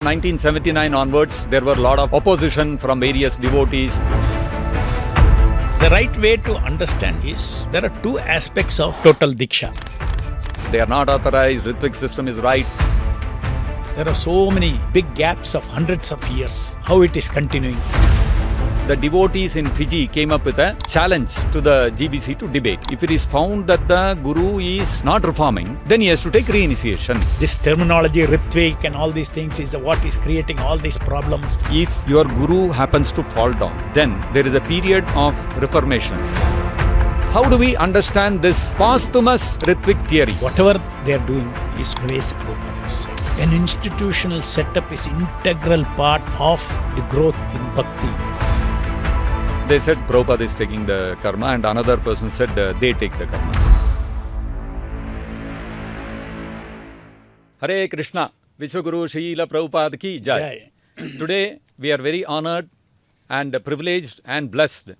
1979 onwards, there were a lot of opposition from various devotees. The right way to understand is, there are two aspects of total Diksha. They are not authorized, Ritvik system is right. There are so many big gaps of hundreds of years, how it is continuing. The devotees in Fiji came up with a challenge to the GBC to debate. If it is found that the Guru is not reforming, then he has to take reinitiation. This terminology, Ritvik and all these things is what is creating all these problems. If your Guru happens to fall down, then there is a period of reformation. How do we understand this posthumous Ritvik theory? Whatever they are doing is waste progress. An institutional setup is integral part of the growth in bhakti. They said Prabhupada is taking the karma, and another person said they take the karma. Hare Krishna, Vishwa Guru Srila Prabhupada ki jai. Today we are very honored and privileged and blessed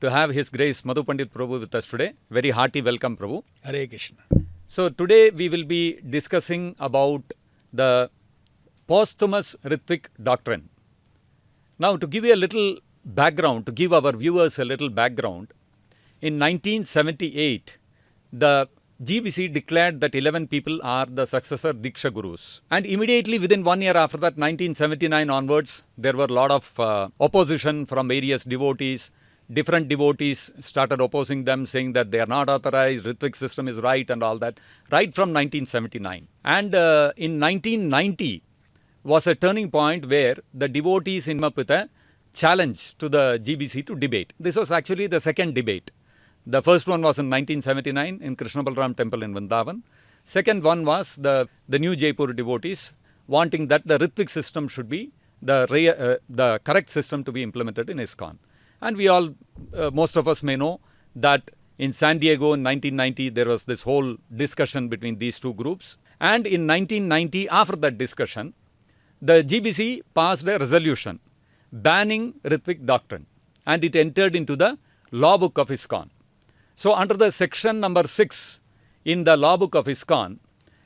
to have His Grace Madhu Pandit Prabhu with us today. Very hearty welcome, Prabhu. Hare Krishna. So today we will be discussing about the posthumous Ritvik doctrine. Now, to give you a little background, to give our viewers a little background, in 1978, the GBC declared that 11 people are the successor Diksha Gurus. And immediately within 1 year after that, 1979 onwards, there were a lot of opposition from various devotees. Different devotees started opposing them, saying that they are not authorized, Ritvik system is right and all that, right from 1979. And in 1990 was a turning point where the devotees came up with a challenge to the GBC to debate. This was actually the second debate. The first one was in 1979 in Krishna Balram temple in Vrindavan. Second one was the new Jaipur devotees wanting that the Ritvik system should be the correct system to be implemented in ISKCON. And we all, most of us may know that in San Diego in 1990, there was this whole discussion between these two groups. And in 1990, after that discussion, the GBC passed a resolution banning Ritvik doctrine, and it entered into the law book of ISKCON. So under the section number 6 in the law book of ISKCON,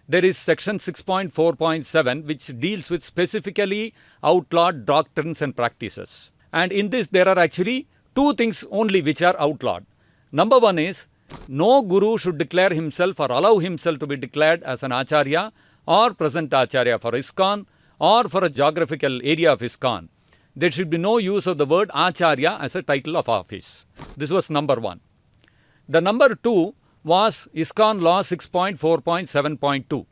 there is section 6.4.7 which deals with specifically outlawed doctrines and practices. And in this there are actually two things only which are outlawed. Number one is, no Guru should declare himself or allow himself to be declared as an Acharya or present Acharya for ISKCON or for a geographical area of ISKCON. There should be no use of the word Acharya as a title of office. This was number one. The number two was ISKCON Law 6.4.7.2,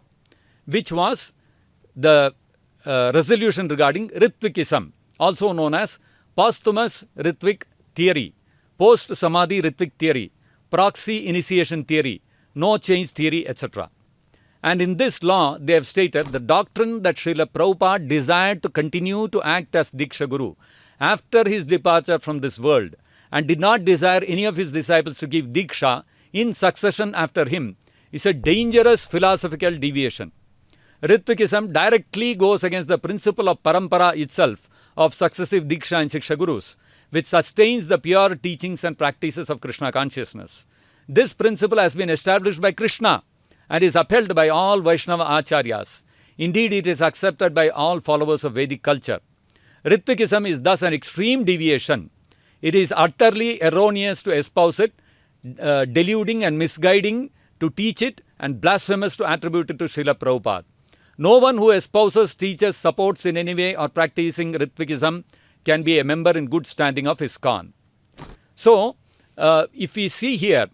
which was the resolution regarding Ritvikism, also known as posthumous Ritvik theory, post-samadhi Ritvik theory, proxy initiation theory, no change theory, etc. And in this law, they have stated the doctrine that Srila Prabhupada desired to continue to act as Diksha Guru after his departure from this world and did not desire any of his disciples to give Diksha in succession after him is a dangerous philosophical deviation. Ritvikism directly goes against the principle of parampara itself of successive Diksha and Shiksha Gurus, which sustains the pure teachings and practices of Krishna consciousness. This principle has been established by Krishna and is upheld by all Vaishnava Acharyas. Indeed, it is accepted by all followers of Vedic culture. Ritvikism is thus an extreme deviation. It is utterly erroneous to espouse it, deluding and misguiding to teach it, and blasphemous to attribute it to Srila Prabhupada. No one who espouses, teaches, supports in any way or practicing Ritvikism can be a member in good standing of ISKCON. So, if we see here,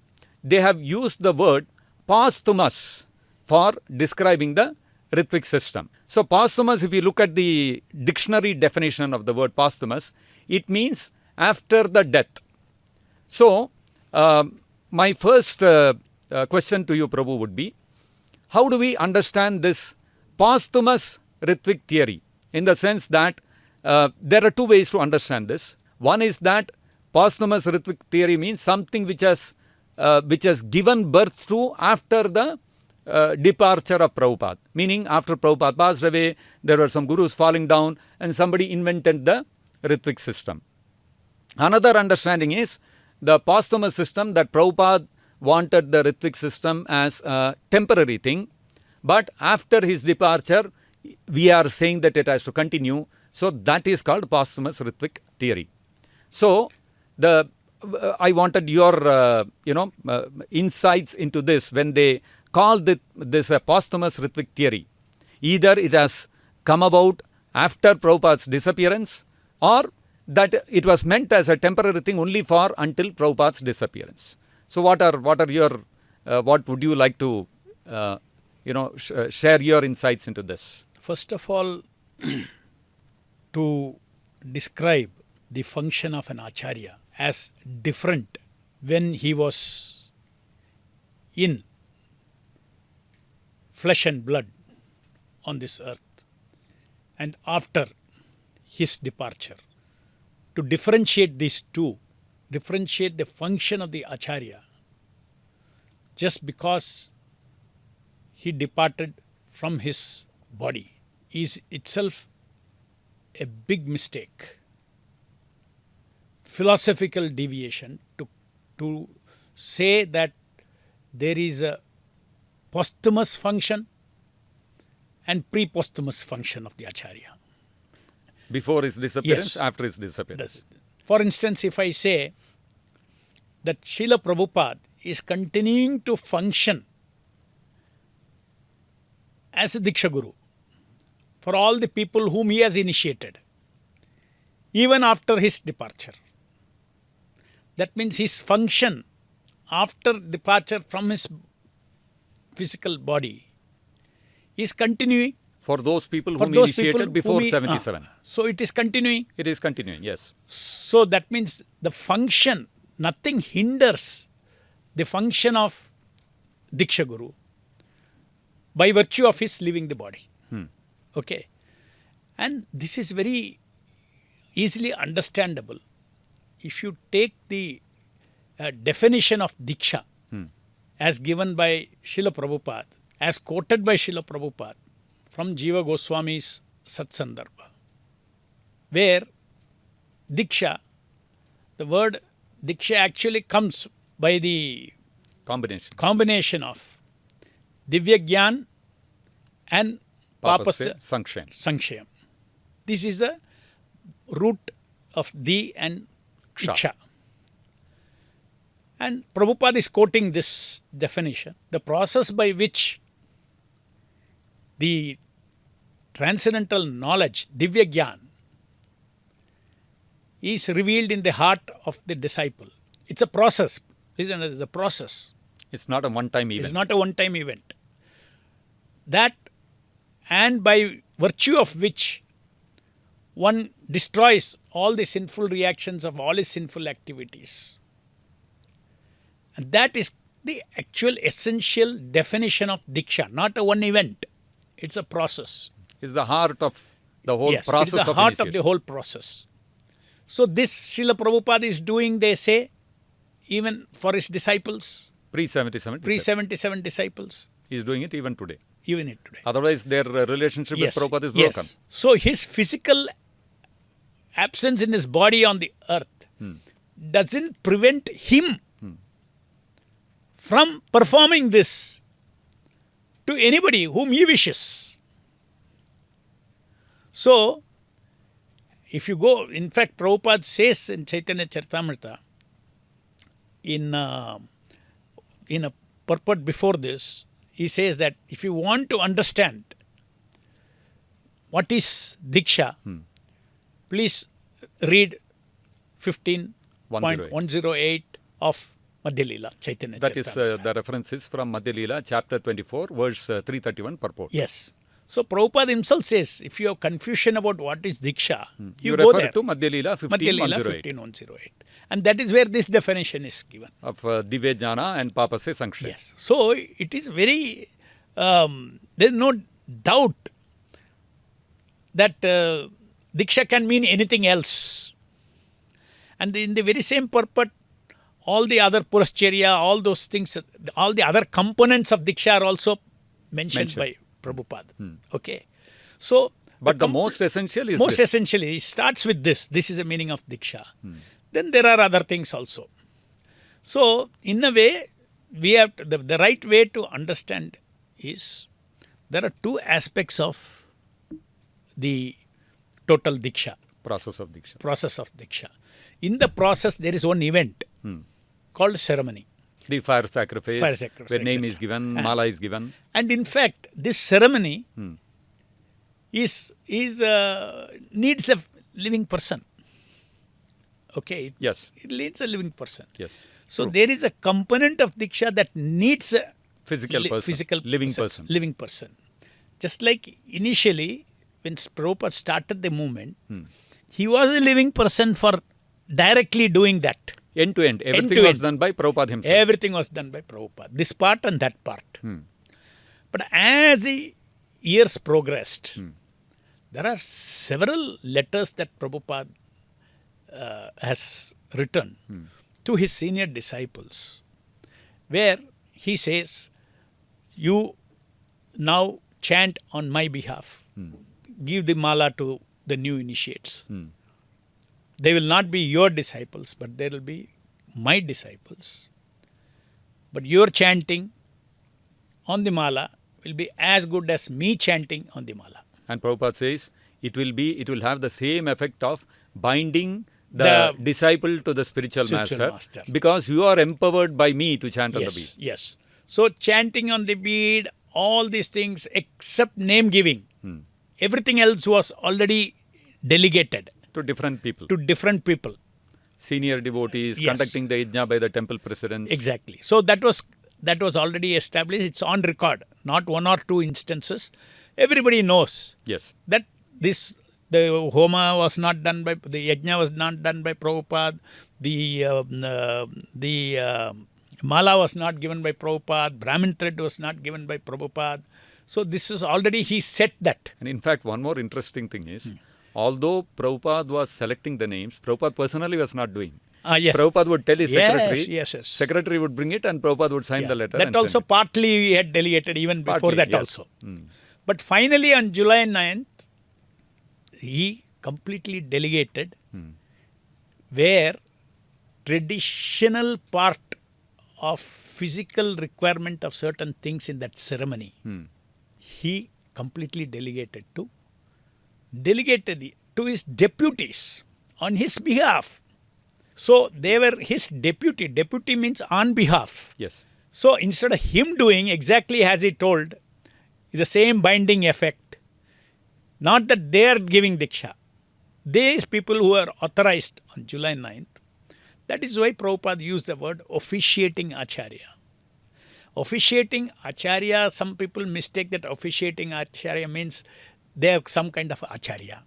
they have used the word posthumous for describing the Ritvik system. So posthumous, if you look at the dictionary definition of the word posthumous, it means after the death. So my first question to you, Prabhu, would be, how do we understand this posthumous Ritvik theory? In the sense that there are two ways to understand this. One is that posthumous Ritvik theory means something which has given birth to after the departure of Prabhupada. Meaning after Prabhupada passed away, there were some gurus falling down and somebody invented the Ritvik system. Another understanding is the posthumous system, that Prabhupada wanted the Ritvik system as a temporary thing, but after his departure, we are saying that it has to continue. So that is called posthumous Ritvik theory. So I wanted your insights into this when they call this a posthumous Ritvik theory. Either it has come about after Prabhupada's disappearance, or that it was meant as a temporary thing only for until Prabhupada's disappearance. So what would you like to share your insights into this? First of all, to describe the function of an Acharya as different when he was in flesh and blood on this earth and after his departure. To differentiate these two, differentiate the function of the Acharya just because he departed from his body is itself a big mistake. Philosophical deviation to say that there is a posthumous function and pre-posthumous function of the Acharya. Before his disappearance, Yes. after his disappearance. For instance, if I say that Srila Prabhupada is continuing to function as a Diksha Guru for all the people whom he has initiated, even after his departure. That means his function after departure from his physical body is continuing. For those people For whom those initiated people before whom he- 77. So it is continuing. It is continuing, yes. So that means the function, nothing hinders the function of Diksha Guru by virtue of his leaving the body. Okay. And this is very easily understandable. If you take the definition of Diksha as given by Srila Prabhupada, as quoted by Srila Prabhupada from Jiva Goswami's Satsandarbha, where Diksha, the word Diksha actually comes by the combination of Divya Gyan and Papasya Sankshayam. This is the root of Di and Ksha. And Prabhupada is quoting this definition. The process by which the transcendental knowledge, Divya Gyan, is revealed in the heart of the disciple. It's a process. Isn't it? It's a process. It's not a one-time event. It's not a one-time event. That, and by virtue of which one destroys all the sinful reactions of all his sinful activities. And that is the actual essential definition of Diksha, not a one event. It's a process. It's the heart of the whole process of It is the heart initiation. of the whole process. So this Srila Prabhupada is doing, they say, even for his disciples, Pre-77 disciples, he is doing it even today. even it today. Otherwise, their relationship with Prabhupada is broken. Yes. So his physical absence in his body on the earth doesn't prevent him from performing this to anybody whom he wishes. So, if you go, in fact, Prabhupada says in Chaitanya Charitamrita, in a purport before this, he says that if you want to understand what is Diksha, please read 15.108 of Madhya Leela, Chaitanya That is, Charitamrita. the reference is from Madhya Leela, chapter 24, verse 331 purport. Yes. So Prabhupada himself says, if you have confusion about what is Diksha, you refer go there. to Madhya Leela Madhya Leela 15.108 15.108. And that is where this definition is given. of Divya Jnana and Papasya Sankshay. Yes. So it is very, there is no doubt that Diksha can mean anything else. And in the very same purport, all the other Purascharya, all those things, all the other components of Diksha are also mentioned by Prabhupada. Okay. So, But the most essential is most this. essentially, it starts with this. This is the meaning of Diksha. Then there are other things also. So, in a way, we have to, the right way to understand is there are two aspects of the total Diksha, Process of Diksha. process of Diksha. In the process, there is one event called ceremony. The fire sacrifice, where name etc. is given, mala is given. And in fact, this ceremony is needs a living person. Okay? Yes. It needs a living person. Yes. So True. there is a component of Diksha that needs a Physical person. Living person. Living person. Just like initially, when Prabhupada started the movement, he was a living person for directly doing that. End to end. Everything to was end. done by Prabhupada himself. Everything was done by Prabhupada. This part and that part. But as the years progressed, there are several letters that Prabhupada has written to his senior disciples, where he says, you now chant on my behalf. Give the mala to the new initiates. They will not be your disciples, but they will be my disciples. But your chanting on the mala will be as good as me chanting on the mala. And Prabhupada says it will have the same effect of binding the disciple to the spiritual master, because you are empowered by me to chant on the bead. Yes. So chanting on the bead, all these things except name giving, everything else was already delegated To different people. to different people. Senior devotees, Yes. conducting the yajna by the temple presidents. Exactly. So that was already established. It's on record, not one or two instances. Everybody knows Yes. that the Homa was not done by, the Yajna was not done by Prabhupada, the Mala was not given by Prabhupada, Brahmin thread was not given by Prabhupada. So this is already, he set that. And in fact, one more interesting thing is, although Prabhupada was selecting the names, Prabhupada personally was not doing. Yes. Prabhupada would tell his secretary, Yes. secretary would bring it and Prabhupada would sign the letter. That and also send it. partly he had delegated even before Partly, that yes. also. But finally on July 9th, he completely delegated where traditional part of physical requirement of certain things in that ceremony, he completely delegated to his deputies on his behalf. So they were his deputy. Deputy means on behalf. Yes. So instead of him doing exactly as he told, the same binding effect, not that they are giving Diksha. These people who are authorized on July 9th, that is why Prabhupada used the word officiating Acharya. Officiating Acharya, some people mistake that officiating Acharya means they have some kind of Acharya.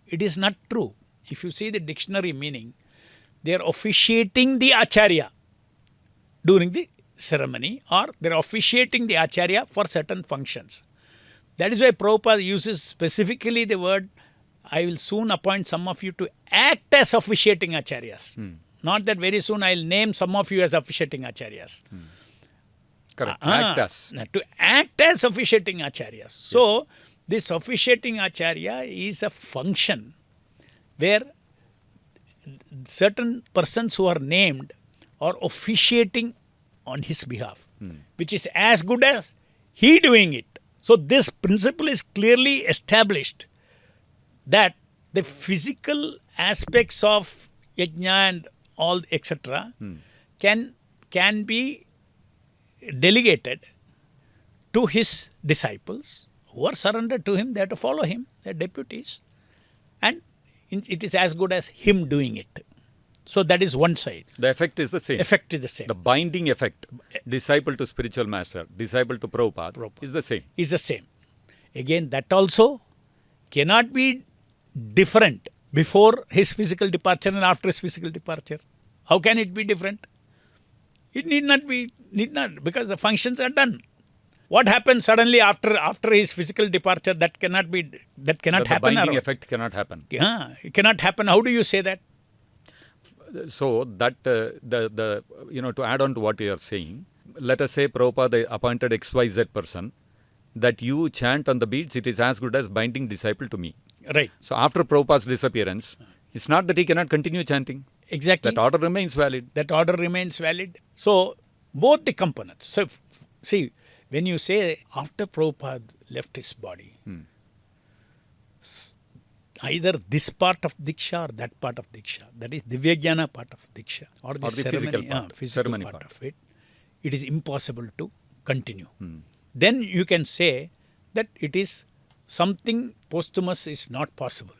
It is not true. If you see the dictionary meaning, they are officiating the Acharya during the ceremony, or they are officiating the Acharya for certain functions. That is why Prabhupada uses specifically the word, I will soon appoint some of you to act as officiating Acharyas. Not that very soon I will name some of you as officiating Acharyas. Correct. Act as. To act as officiating Acharyas. So, this officiating Acharya is a function where certain persons who are named are officiating on his behalf, which is as good as he doing it. So this principle is clearly established that the physical aspects of yajna and all etc. can be delegated to his disciples who are surrendered to him. They have to follow him, they are deputies, and it is as good as him doing it. So that is one side. The effect is the same. Effect is the same. The binding effect, disciple to spiritual master, disciple to Prabhupada, is the same. Is the same. Again, that also cannot be different before his physical departure and after his physical departure. How can it be different? It need not, because the functions are done. What happens suddenly after his physical departure? That cannot happen. The binding effect cannot happen. Yeah, it cannot happen. How do you say that? So that to add on to what you are saying, let us say Prabhupada appointed XYZ person, that you chant on the beads, it is as good as binding disciple to me. Right. So after Prabhupada's disappearance, it's not that he cannot continue chanting. Exactly. That order remains valid. That order remains valid. So both the components. So see, when you say after Prabhupada left his body, either this part of Diksha or that part of Diksha. That is Divyajnana part of Diksha or the physical ceremony, part, physical ceremony part part. of it. It is impossible to continue. Then you can say that it is something posthumous is not possible.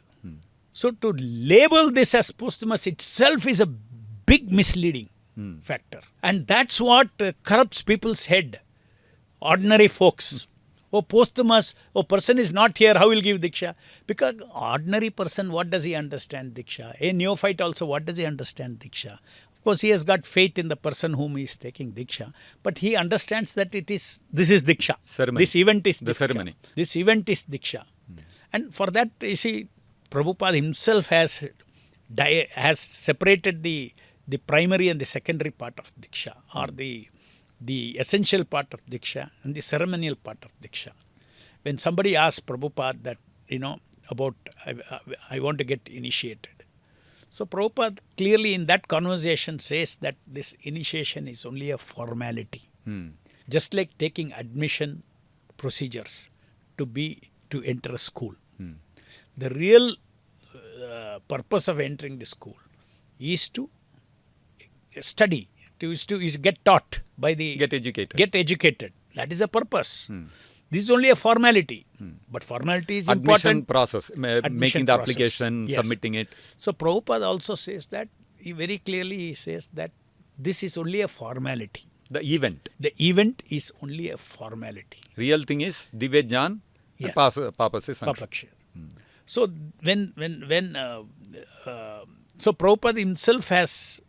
So to label this as posthumous itself is a big misleading factor. And that's what corrupts people's head. Ordinary folks. Oh, posthumous, oh, person is not here, how will give Diksha? Because ordinary person, what does he understand Diksha? A neophyte also, what does he understand Diksha? Of course, he has got faith in the person whom he is taking Diksha. But he understands that this is Diksha. Ceremony. This event is Diksha. The ceremony. This event is Diksha. And for that, you see, Prabhupada himself has separated the primary and the secondary part of Diksha, or the essential part of Diksha and the ceremonial part of Diksha. When somebody asks Prabhupada that, about I want to get initiated. So Prabhupada clearly in that conversation says that this initiation is only a formality. Just like taking admission procedures to enter a school. The real purpose of entering the school is to study, is to get taught by the... Get educated. Get educated. That is the purpose. This is only a formality. But formality is Admission important. process, making the application, Yes. submitting it. So Prabhupada also says that, he very clearly says that this is only a formality. The event. The event is only a formality. Real thing is Divyajnan Yes. and Papasya Sanksha. Papakshya. So so Prabhupada himself has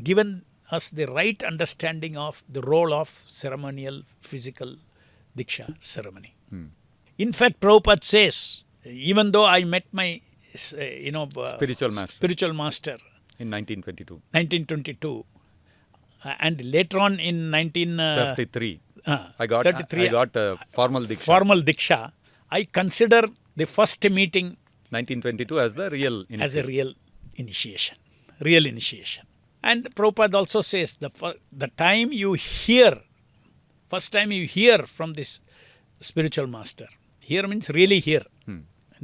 given us the right understanding of the role of ceremonial physical Diksha ceremony. In fact, Prabhupada says, even though I met my Spiritual master. spiritual master In 1922. 1922, and later on in 33. 1933, I got formal Diksha. Formal Diksha, I consider the first meeting 1922 as the real initiation. as a real initiation. Real initiation. And Prabhupada also says the time you hear, first time you hear from this spiritual master, hear means really hear.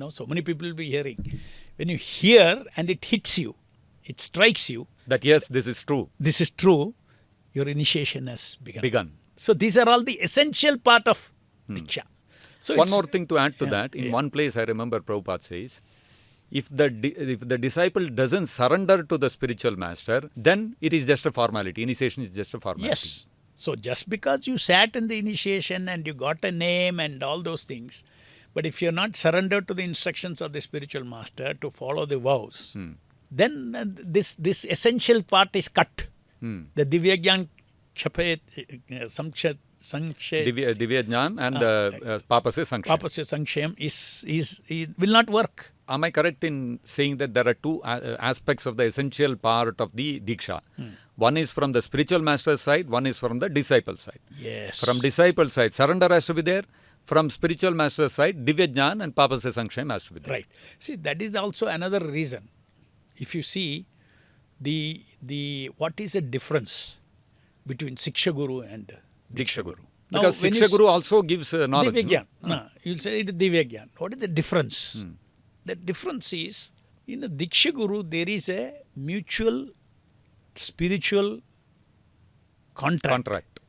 So many people will be hearing. When you hear and it hits you, it strikes you, That yes, this is true. this is true, your initiation has begun. Begun. So these are all the essential part of Diksha. So One it's- more thing to add to that. In yeah. one place, I remember Prabhupada says, if the disciple doesn't surrender to the spiritual master, then it is just a formality. Initiation is just a formality. Yes. So just because you sat in the initiation and you got a name and all those things, but if you're not surrendered to the instructions of the spiritual master to follow the vows, then this essential part is cut. The Divyagyan Kshape Sankshe Divyajnan and Papasya Sanksha. Papasya Sankshayam will not work. Am I correct in saying that there are two aspects of the essential part of the Diksha? One is from the spiritual master's side, one is from the disciple side. Yes. From disciple side, surrender has to be there. From spiritual master's side, Divyajnan and Papasya Sanksha has to be there. Right. See, that is also another reason. If you see the what is the difference between Shiksha Guru and Diksha Guru. Now, Because when Shiksha you Guru also gives knowledge. Divyagyan. No, you'll say it is Divyagyan. What is the difference? The difference is, in a Diksha Guru, there is a mutual spiritual contract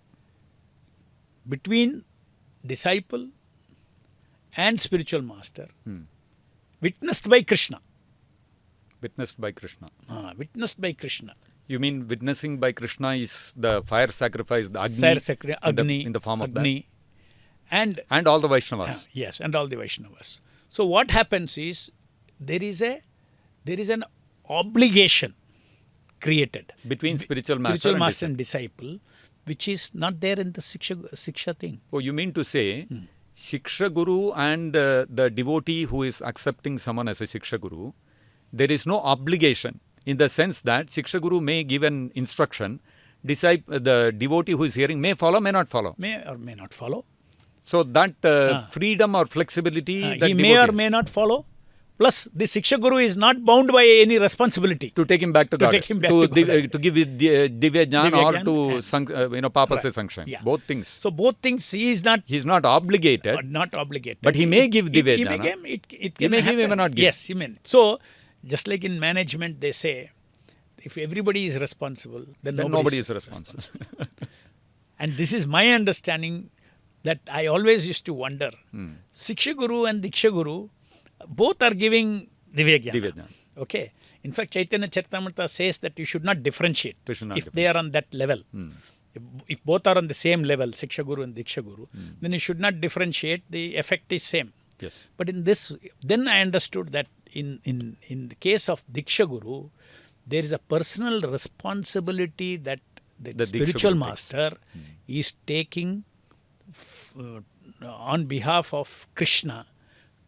between disciple and spiritual master, witnessed by Krishna. Witnessed by Krishna. Witnessed by Krishna. You mean witnessing by Krishna is the fire sacrifice, the Agni, in the form of Agni, that? And all the Vaishnavas. Yes, and all the Vaishnavas. So what happens is, there is an obligation created Between spiritual master and disciple. and disciple, which is not there in the Shiksha thing. Oh, you mean to say, Shiksha Guru and the devotee who is accepting someone as a Shiksha Guru, there is no obligation in the sense that Shiksha Guru may give an instruction, the devotee who is hearing may follow, may not follow. May or may not follow. So that freedom or flexibility, that he may or may not follow, Plus, the Shiksha Guru is not bound by any responsibility. To take him back to God. take him back to God. To give Divya Jnana or Divya to Papa se sanction. Yeah. Both things. So both things he is not He's not obligated. not obligated. But he may give Divya He may Jnana. give, it He can may give, he may happen. not give. Yes, he may. So, just like in management, they say, if everybody is responsible, then nobody is responsible. And this is my understanding that I always used to wonder. Shiksha Guru and Diksha Guru, both are giving Divya Jnana. Divya Jnana. Okay. In fact, Chaitanya Charitamrita says that you should not differentiate You should not if they are on that level. If both are on the same level, Shiksha Guru and Diksha Guru, then you should not differentiate. The effect is same. Yes. But in this, then I understood that in the case of Diksha Guru, there is a personal responsibility that the spiritual Guru master is taking on behalf of Krishna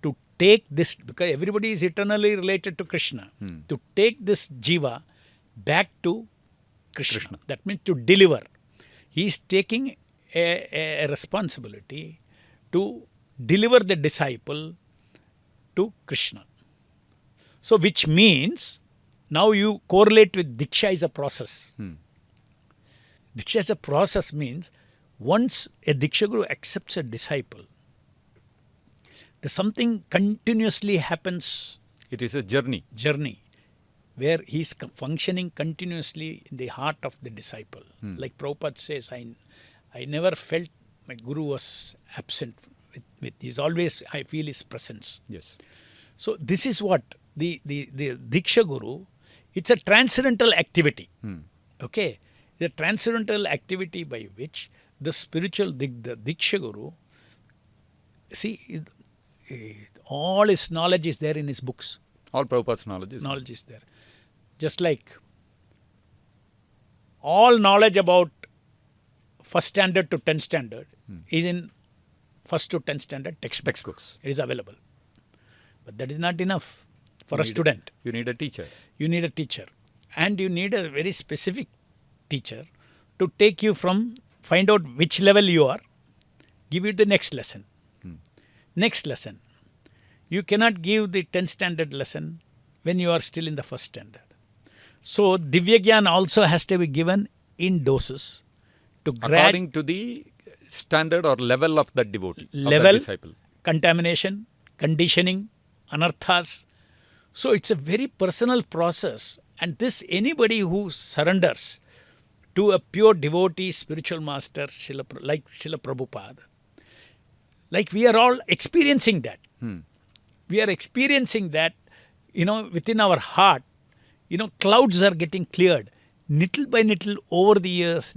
to take this, because everybody is eternally related to Krishna, to take this Jiva back to Krishna. That means to deliver. He is taking a responsibility to deliver the disciple to Krishna. So which means now you correlate with Diksha is a process. Diksha as a process means once a Diksha Guru accepts a disciple, there's something continuously happens. It is a journey. Where he is functioning continuously in the heart of the disciple. Like Prabhupada says, I never felt my Guru was absent. He's always, I feel his presence. Yes. So this is what the Diksha Guru, it's a transcendental activity. Okay. The transcendental activity by which the spiritual, the Diksha Guru, see, all his knowledge is there in his books. All Prabhupada's knowledge is there. Just like all knowledge about first standard to 10th standard is in first to 10th standard textbooks. It is available. But that is not enough for a student. You need a teacher. You need a teacher. And you need a very specific teacher to take you from, find out which level you are, give you the next lesson. Next lesson. You cannot give the 10th standard lesson when you are still in the first standard. So, Divya Gyan also has to be given in doses to according to the standard or level of the devotee, of the disciple. Contamination, conditioning, anarthas. So, it's a very personal process, and this anybody who surrenders to a pure devotee, spiritual master, like Srila Prabhupada, like we are all experiencing that. We are experiencing that, within our heart, clouds are getting cleared, little by little over the years.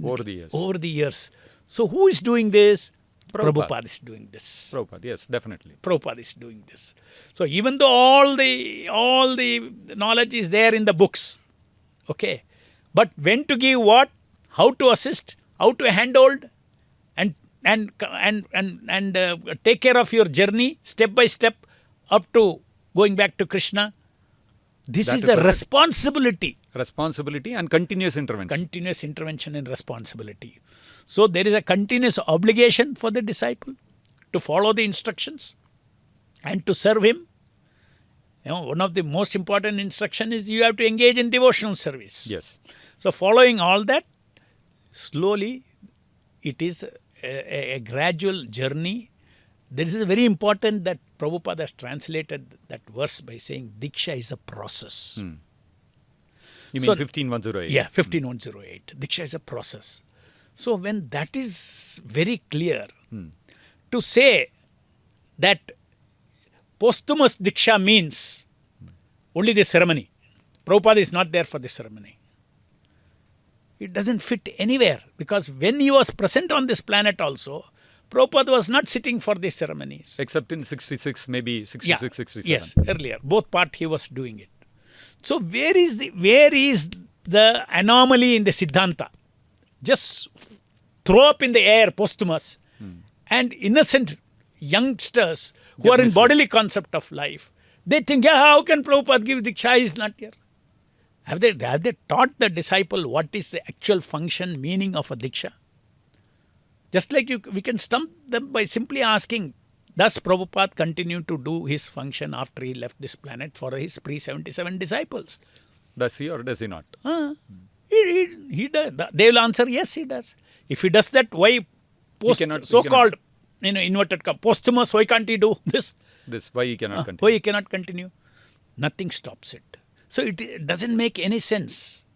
So who is doing this? Prabhupada is doing this. Prabhupada, yes, definitely. Prabhupada is doing this. So even though all the knowledge is there in the books, okay, but when to give what, how to assist, how to handhold, and take care of your journey step by step up to going back to Krishna. This is a responsibility. Responsibility and continuous intervention. Continuous intervention and responsibility. So there is a continuous obligation for the disciple to follow the instructions and to serve him. One of the most important instruction is you have to engage in devotional service. Yes. So following all that, slowly it is a gradual journey. This is very important that Prabhupada has translated that verse by saying Diksha is a process. You mean 15108? Yeah, 15108. Diksha is a process. So when that is very clear, to say that posthumous Diksha means only the ceremony. Prabhupada is not there for the ceremony. It doesn't fit anywhere, because when he was present on this planet also, Prabhupada was not sitting for these ceremonies. Except in 66, maybe 66, 67. Yes, earlier. Both part he was doing it. So where is the anomaly in the Siddhanta? Just throw up in the air posthumous, and innocent youngsters who are in bodily concept of life, they think, how can Prabhupada give Diksha? He is not here. Have they taught the disciple what is the actual function, meaning of a Diksha? Just like we can stump them by simply asking Thus, Prabhupada continued to do his function after he left this planet for his pre-77 disciples. Does he or does he not? He does. They will answer, yes, he does. If he does that, why cannot- so-called, inverted posthumous, why can't he do this? Why he cannot continue? Why he cannot continue? Nothing stops it. So it doesn't make any sense.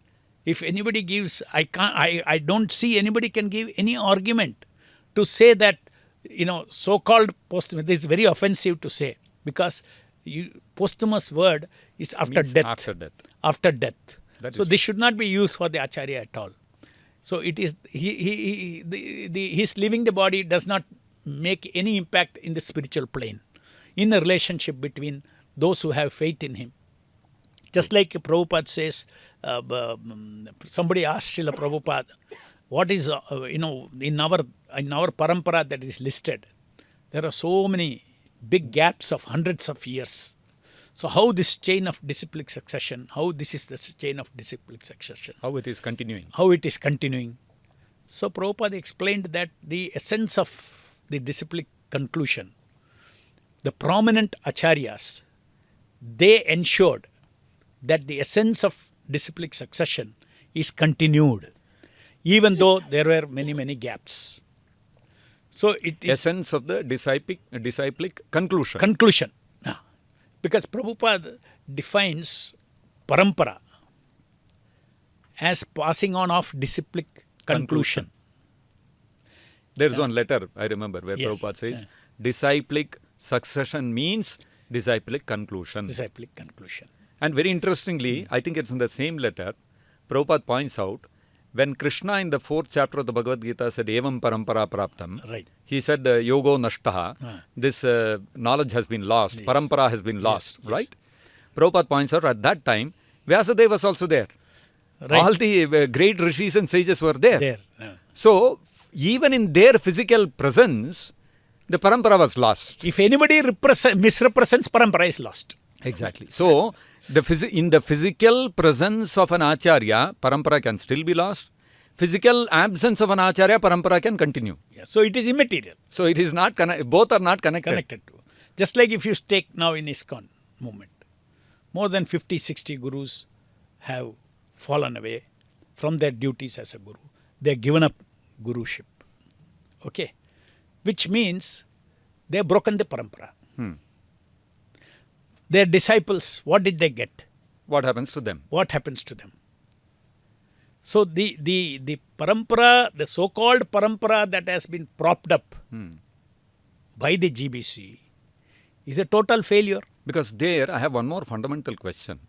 If anybody gives, I don't see anybody can give any argument to say that, so-called posthumous. This is very offensive to say, because posthumous word is after Means death. after death. After death. That So is this should not be used for the Acharya at all. So it is his leaving the body does not make any impact in the spiritual plane, in a relationship between those who have faith in him. Just like Prabhupada says, somebody asked Srila Prabhupada, what is, in our parampara that is listed, there are so many big gaps of hundreds of years. So how this chain of disciplic succession, how this is the chain of disciplic succession? How it is continuing? How it is continuing. So Prabhupada explained that the essence of the disciplic conclusion, the prominent acharyas, they ensured that the essence of disciplic succession is continued, even though there were many, many gaps. So Essence of the disciplic conclusion. Conclusion. Because Prabhupada defines parampara as passing on of disciplic conclusion. There is one letter, I remember, where Yes. Prabhupada says, disciplic succession means disciplic conclusion. Disciplic conclusion. And very interestingly, I think it's in the same letter, Prabhupada points out, when Krishna in the 4th chapter of the Bhagavad Gita said, Evam parampara praptam, Right. he said, yogo nashtaha, this knowledge has been lost, parampara has been lost, yes. right? Prabhupada points out, at that time, Vyasadeva was also there. Right. All the great rishis and sages were there. There. So, even in their physical presence, the parampara was lost. If anybody misrepresents, parampara is lost. Exactly. So, in the physical presence of an acharya, parampara can still be lost. Physical absence of an acharya, parampara can continue. Yeah. So it is immaterial. So it is not both are not Connected to. Just like if you take now in ISKCON movement, more than 50, 60 gurus have fallen away from their duties as a guru. They have given up guruship. Okay. Which means they have broken the parampara. Their disciples, what did they get? What happens to them? What happens to them? So the parampara, the so-called parampara that has been propped up by the GBC is a total failure. Because there I have one more fundamental question.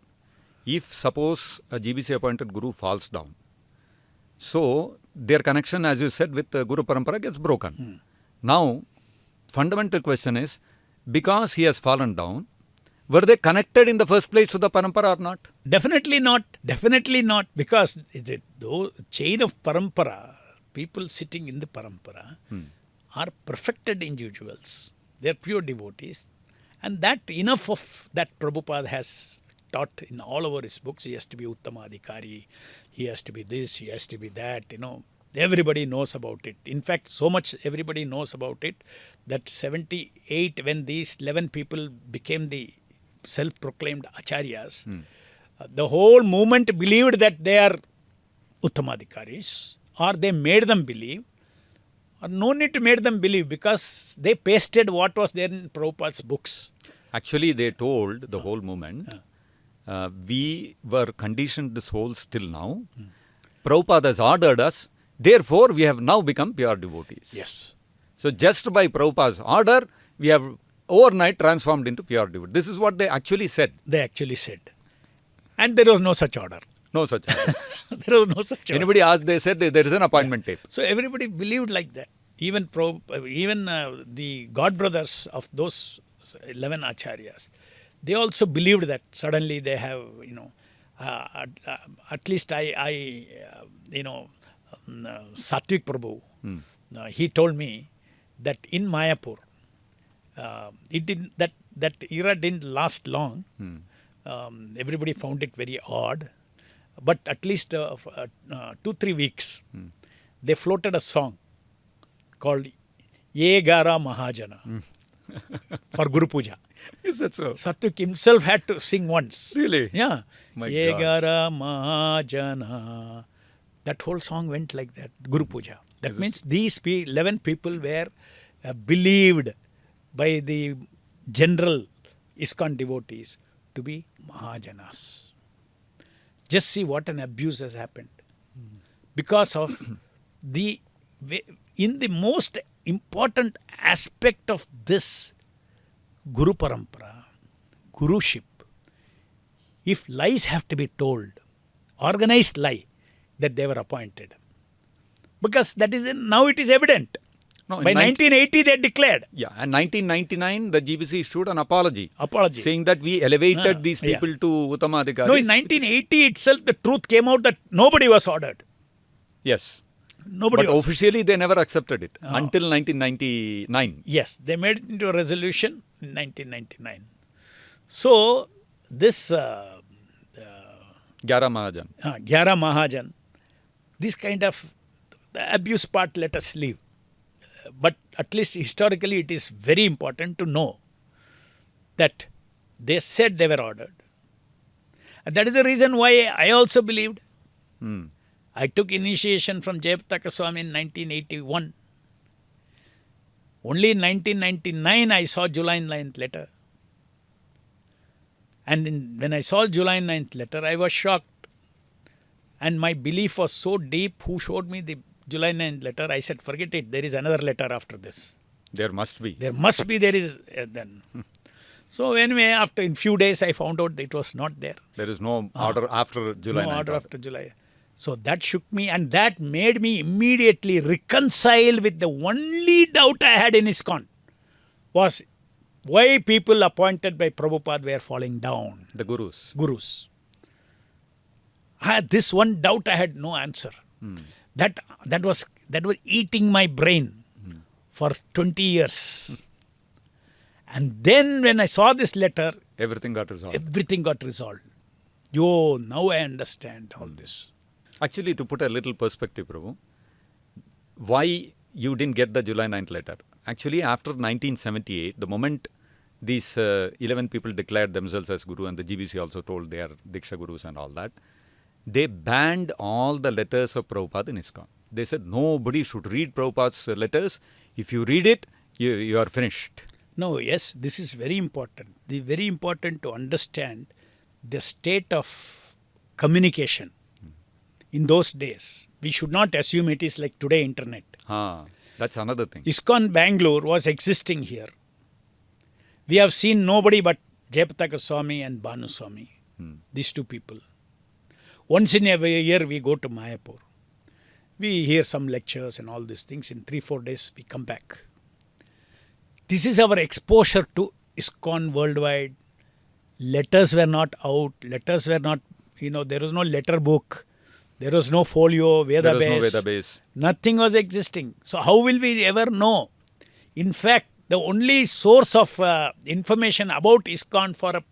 If suppose a GBC appointed guru falls down, so their connection, as you said, with Guru Parampara gets broken. Now, fundamental question is, because he has fallen down, were they connected in the first place to the parampara or not? Definitely not. Definitely not. Because the chain of parampara, people sitting in the parampara are perfected individuals. They are pure devotees. And that enough of that Prabhupada has taught in all over his books. He has to be Uttamadhikari. He has to be this. He has to be that. Everybody knows about it. In fact, so much everybody knows about it that 78, when these 11 people became the self-proclaimed acharyas, the whole movement believed that they are Uttamadhikaris, or they made them believe, or no need to make them believe, because they pasted what was there in Prabhupada's books. Actually, they told the whole movement, we were conditioned souls till now. Prabhupada has ordered us, therefore we have now become pure devotees. Yes. So just by Prabhupada's order, we have overnight transformed into pure devotees. This is what they actually said. They actually said. And there was no such order. No such order. There was no such order. Anybody asked, they said there is an appointment tape. So everybody believed like that. Even the godbrothers of those 11 acharyas, they also believed that suddenly they have, at least Satvik Prabhu, he told me that in Mayapur, that era didn't last long. Everybody found it very odd. But at least 2-3 weeks, they floated a song called Ye Gara Mahajana. for Guru Puja. Is that so? Satyuk himself had to sing once. Really? Yeah. My Yegara Mahajana. That whole song went like that, Guru Puja. That Is it means these 11 people were believed by the general ISKCON devotees to be Mahajanas. Just see what an abuse has happened. Because of in the most important aspect of this Guru Parampara, Guruship, if lies have to be told, organized lie, that they were appointed. Because that is now it is evident. No, By 1980 they declared. Yeah, and 1999 the GBC issued an apology. Apology. Saying that we elevated these people to Uttama Adhikaris. No, in 1980 itself the truth came out that nobody was ordered. Yes. Nobody But was. officially they never accepted it until 1999. Yes, they made it into a resolution in 1999. So this Gyara Mahajan. Gyara Mahajan, this kind of the abuse part let us leave. But at least historically it is very important to know that they said they were ordered. And that is the reason why I also believed. I took initiation from Jayapataka Swami in 1981. Only in 1999 I saw July 9th letter. And when I saw July 9th letter, I was shocked. And my belief was so deep. Who showed me the July 9th letter? I said, forget it. There is another letter after this. There must be. There must be, there is then. So anyway, after in few days, I found out that it was not there. There is no order after July 9th. No order after July. So that shook me and that made me immediately reconcile with the only doubt I had in ISKCON was why people appointed by Prabhupada were falling down. The Gurus. Gurus. This one doubt I had no answer. That was eating my brain for 20 years. And then when I saw this letter, Everything got resolved. everything got resolved. Yo, now I understand all this. Actually, to put a little perspective, Prabhu, why you didn't get the July 9th letter? Actually, after 1978, the moment these 11 people declared themselves as Guru, and the GBC also told they are Diksha Gurus and all that, they banned all the letters of Prabhupada in ISKCON. They said nobody should read Prabhupada's letters. If you read it, you are finished. No, yes, this is very important. Very important to understand the state of communication in those days. We should not assume it is like today internet. That's another thing. ISKCON Bangalore was existing here. We have seen nobody but Jayapataka Swami and Bhanu Swami, these two people. Once in a year we go to Mayapur. We hear some lectures and all these things. In 3-4 days we come back. This is our exposure to ISKCON worldwide. Letters were not out. Letters were not, there was no letter book. There was no folio, Veda base. There was no Veda base. Nothing was existing. So how will we ever know? In fact, the only source of information about ISKCON for a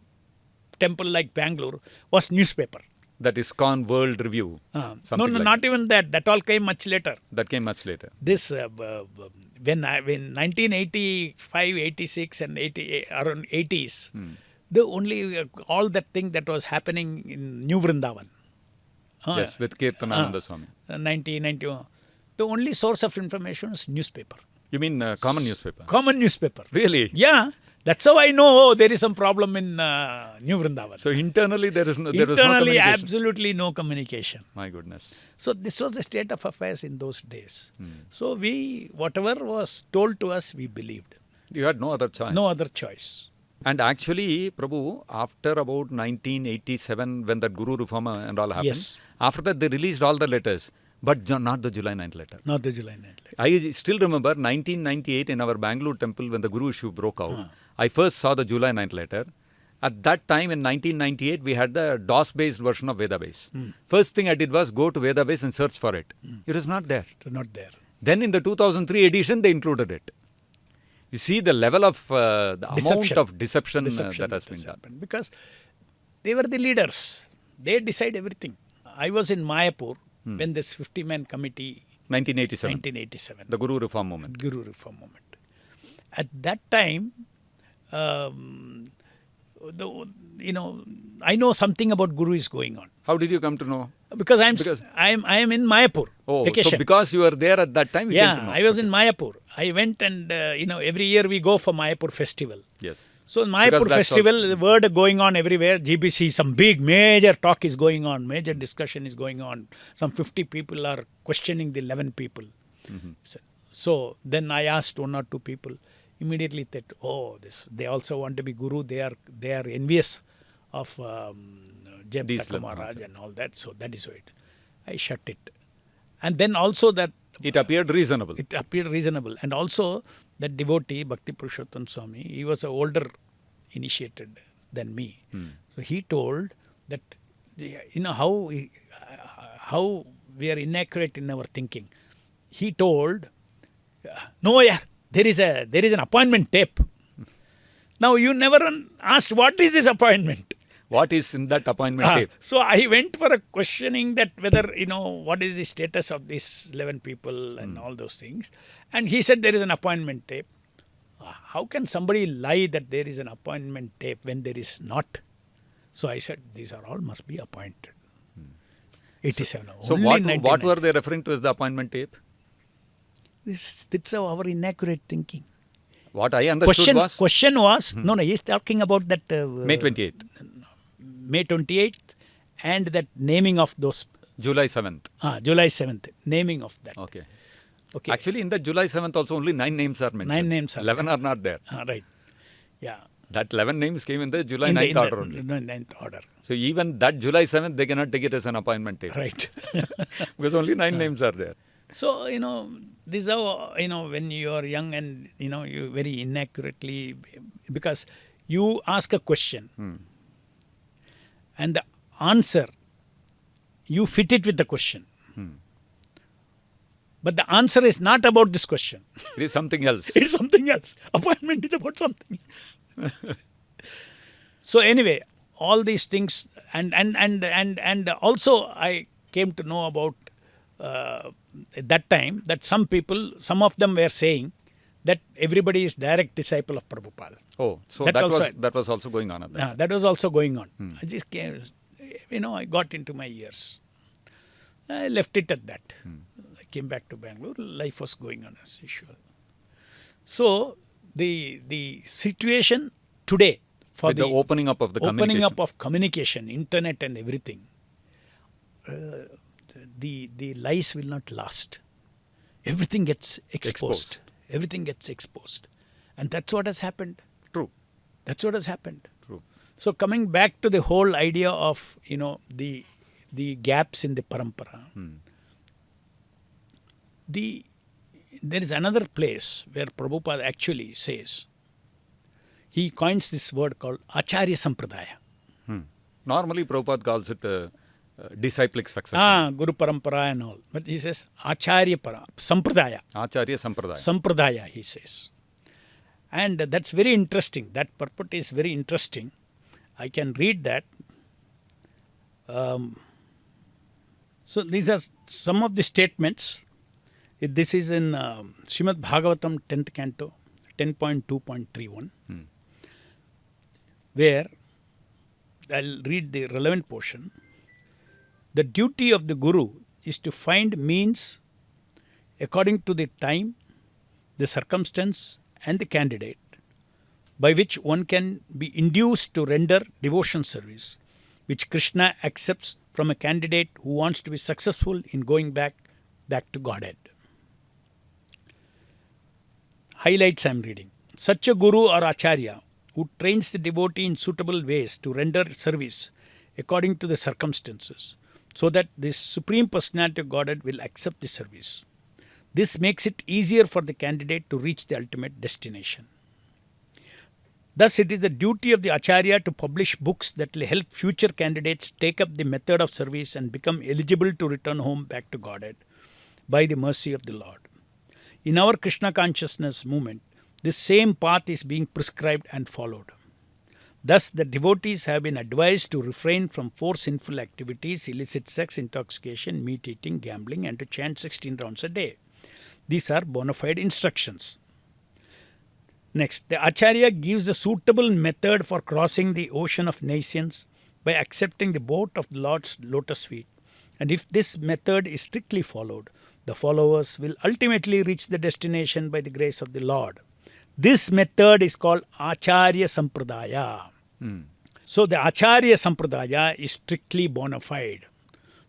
temple like Bangalore was newspaper. That is ISKCON World Review. Not even that. That all came much later. That came much later. This, when 1985, 86 and around 80s, the only, all that thing that was happening in New Vrindavan. Yes, with Kirtanananda Swami. 1991. The only source of information is newspaper. You mean common newspaper? Common newspaper. Really? Yeah. That's how I know there is some problem in New Vrindavan. So internally there was no Internally, communication. absolutely no communication. My goodness. So this was the state of affairs in those days. So whatever was told to us, we believed. You had no other choice. No other choice. And actually, Prabhu, after about 1987, when that Guru Reform and all happened, Yes. after that they released all the letters, but not the July 9th letter. Not the July 9th letter. I still remember 1998 in our Bangalore temple when the Guru issue broke out. I first saw the July 9th letter. At that time in 1998, we had the DOS-based version of Veda base. First thing I did was go to Veda base and search for it. It was not there. So not there. Then in the 2003 edition, they included it. You see the level of the amount of deception that has been done. Because they were the leaders. They decide everything. I was in Mayapur when this 50-man committee, 1987. 1987, The Guru Reform movement. Guru Reform movement. at that time, I know something about Guru is going on. How did you come to know? Because I am in Mayapur. Oh, vacation. so because you were there at that time, you came to know. I was in Mayapur. I went and, every year we go for Mayapur festival. Yes. So in Mayapur festival, the word going on everywhere. GBC, some big major talk is going on, major discussion is going on. Some 50 people are questioning the 11 people. So then I asked one or two people, immediately that, they also want to be Guru. They are envious of Jayapataka Maharaj and all that. So that is why I shut it. And then also that it appeared reasonable. It appeared reasonable. And also that devotee, Bhakti Purushottam Swami, he was an older initiated than me. So he told that, how we are inaccurate in our thinking. He told, no, there is an appointment tape. Now you never asked what is this appointment. What is in that appointment tape? So I went for a questioning that whether, what is the status of these 11 people and all those things. And he said there is an appointment tape. How can somebody lie that there is an appointment tape when there is not? So I said, these are all must be appointed. 87. So what were they referring to as the appointment tape? It's our inaccurate thinking. What I understood question was, he's talking about that May 28th. May 28th and that naming of those. July 7th. July 7th, naming of that. Okay. Actually, in the July 7th also only 9 names are mentioned. 9 names are 11 are not there. Right. Yeah. That 11 names came in the July 9th order only. 9th order. So even that July 7th, they cannot take it as an appointment tape. Right. Because only 9 names are there. So, this is how, when you are young and, you very inaccurately, because you ask a question and the answer, you fit it with the question. But the answer is not about this question. It is something else. It is something else. Appointment is about something else. So anyway, all these things, and also I came to know about at that time that some of them were saying that everybody is direct disciple of Prabhupada. Oh, so that was also going on at that time. That was also going on. I just came, I got into my ears. I left it at that. I came back to Bangalore. Life was going on as usual. So the situation today for with the opening up of the communication. Opening up of communication, internet and everything, the lies will not last. Everything gets exposed. Everything gets exposed. And that's what has happened. True. That's what has happened. True. So coming back to the whole idea of, the gaps in the parampara, there is another place where Prabhupada actually says, he coins this word called Acharya Sampradaya. Normally Prabhupada calls it disciplic successor. Guru Parampara and all. But he says Acharya Sampradaya. Acharya Sampradaya. Sampradaya, he says. And that's very interesting. That purport is very interesting. I can read that. So these are some of the statements. This is in Srimad Bhagavatam 10th canto, 10.2.31, where I'll read the relevant portion. The duty of the Guru is to find means according to the time, the circumstance and the candidate by which one can be induced to render devotion service, which Krishna accepts from a candidate who wants to be successful in going back to Godhead. Highlights I am reading. Such a Guru or Acharya who trains the devotee in suitable ways to render service according to the circumstances, so that this Supreme Personality of Godhead will accept the service. This makes it easier for the candidate to reach the ultimate destination. Thus, it is the duty of the Acharya to publish books that will help future candidates take up the method of service and become eligible to return home back to Godhead by the mercy of the Lord. In our Krishna consciousness movement, this same path is being prescribed and followed. Thus, the devotees have been advised to refrain from 4 sinful activities: illicit sex, intoxication, meat eating, gambling, and to chant 16 rounds a day. These are bona fide instructions. Next, the Acharya gives a suitable method for crossing the ocean of nations by accepting the boat of the Lord's lotus feet. And if this method is strictly followed, the followers will ultimately reach the destination by the grace of the Lord. This method is called Acharya Sampradaya. So the Acharya Sampradaya is strictly Bonafide.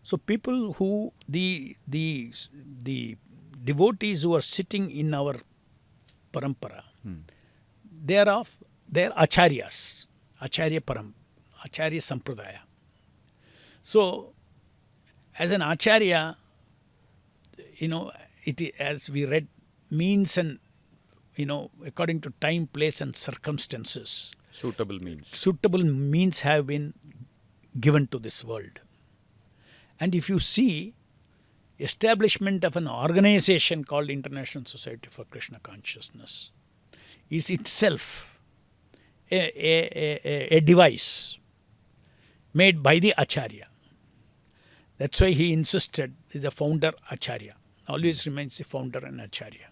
So people who, the devotees who are sitting in our parampara, they are Acharyas, Acharya Sampradaya. So as an Acharya, as we read, means and, according to time, place and circumstances. Suitable means. Suitable means have been given to this world. And if you see, establishment of an organization called International Society for Krishna Consciousness is itself a device made by the Acharya. That's why he insisted the founder Acharya. Always remains the founder and Acharya.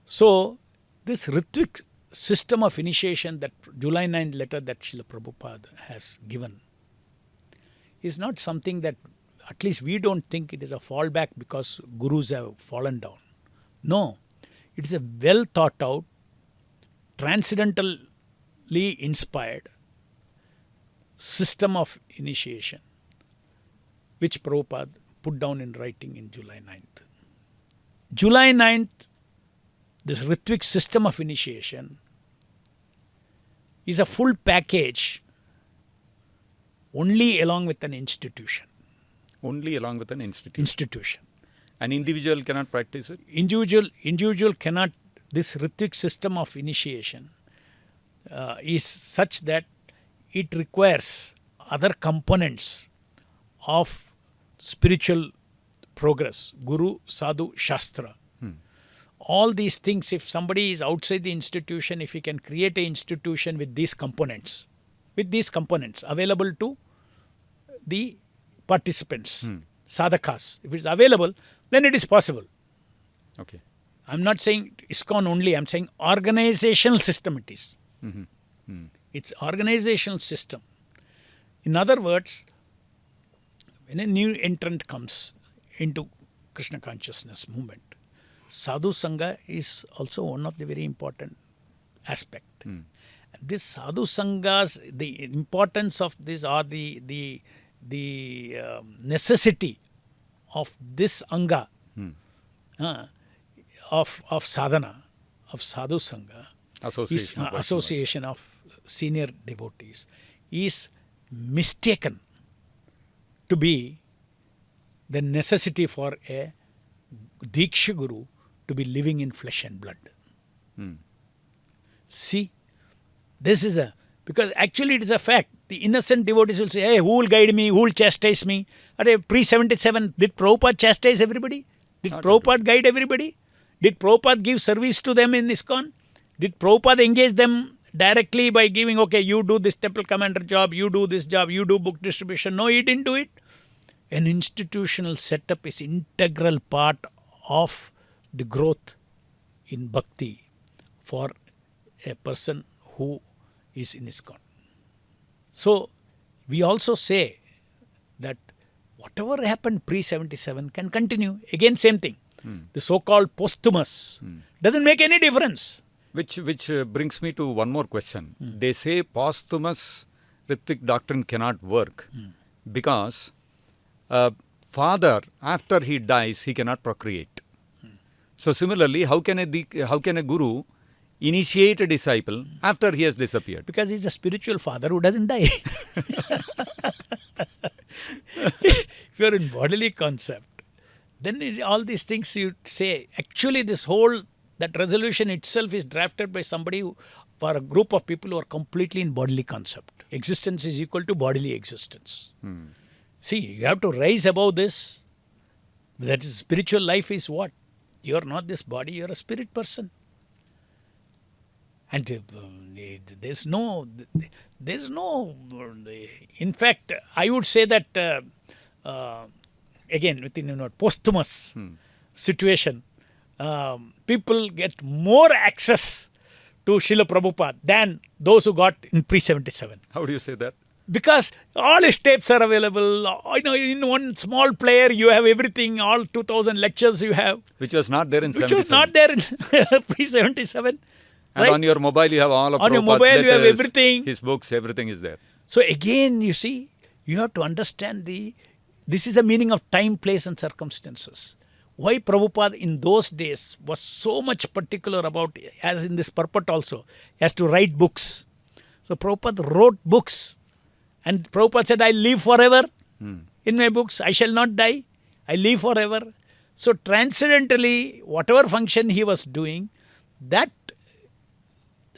So this Ritvik system of initiation, that July 9th letter that Srila Prabhupada has given, is not something that, at least we don't think it is a fallback because gurus have fallen down. No, it is a well thought out, transcendentally inspired system of initiation which Prabhupada put down in writing in July 9th. July 9th, this Ritvik system of initiation is a full package only along with an institution. Only along with an Institution. An individual cannot practice it? Individual cannot. This Ritvik system of initiation is such that it requires other components of spiritual progress. Guru, Sadhu, Shastra. All these things, if somebody is outside the institution, if he can create an institution with these components available to the participants, sadhakas, if it's available, then it is possible. Okay. I'm not saying ISKCON only, I'm saying organizational system it is. It's organizational system. In other words, when a new entrant comes into Krishna consciousness movement, Sadhu Sangha is also one of the very important aspect. This Sadhu Sanghas, the importance of this, or the necessity of this anga of sadhana, of Sadhu Sangha, association of senior devotees, is mistaken to be the necessity for a Diksha Guru to be living in flesh and blood. See, this is because actually it is a fact. The innocent devotees will say, hey, who will guide me? Who will chastise me? Pre-77, did Prabhupada chastise everybody? Did Prabhupada guide everybody? Did Prabhupada give service to them in ISKCON? Did Prabhupada engage them directly by giving, okay, you do this temple commander job, you do this job, you do book distribution? No, he didn't do it. An institutional setup is integral part of the growth in bhakti for a person who is in ISKCON. So, we also say that whatever happened pre-77 can continue. Again, same thing. The so-called posthumous doesn't make any difference. Which brings me to one more question. They say posthumous Ritvik doctrine cannot work because father, after he dies, he cannot procreate. So similarly, how can a guru initiate a disciple after he has disappeared? Because he's a spiritual father who doesn't die. If you are in bodily concept, then all these things you say, actually that resolution itself is drafted by somebody for a group of people who are completely in bodily concept. Existence is equal to bodily existence. See, you have to rise above this. That is, spiritual life is what? You are not this body, you are a spirit person. And there's no, in fact, I would say that, again, within posthumous situation, people get more access to Srila Prabhupada than those who got in pre-77. How do you say that? Because all his tapes are available. In one small player, you have everything, all 2,000 lectures you have. Which was not there in Which 77. was not there in pre-77. And right? on your mobile, you have all of On your Prabhupada's mobile, you have letters, everything. his books, everything is there. So again, you see, you have to understand this is the meaning of time, place and circumstances. Why Prabhupada in those days was so much particular about, as in this purport also, he has to write books. So Prabhupada wrote books. And Prabhupada said, I live forever in my books. I shall not die. I live forever. So transcendentally, whatever function he was doing, that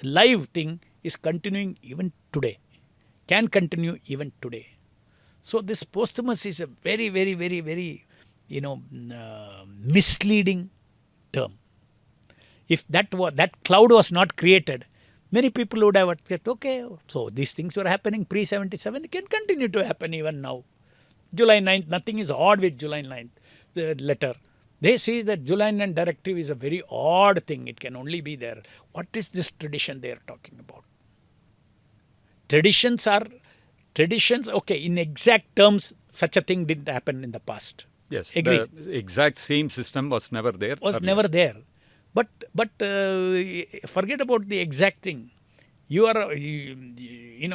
live thing is continuing even today. Can continue even today. So this posthumous is a very, very, very, very, misleading term. If that cloud was not created, many people would have said, okay, so these things were happening pre-77, it can continue to happen even now. July 9th, nothing is odd with July 9th, the letter. They say that July 9th directive is a very odd thing. It can only be there. What is this tradition they are talking about? Traditions, okay, in exact terms, such a thing didn't happen in the past. Yes, Agreed. the exact same system was never there. Never there. But forget about the exact thing. You are,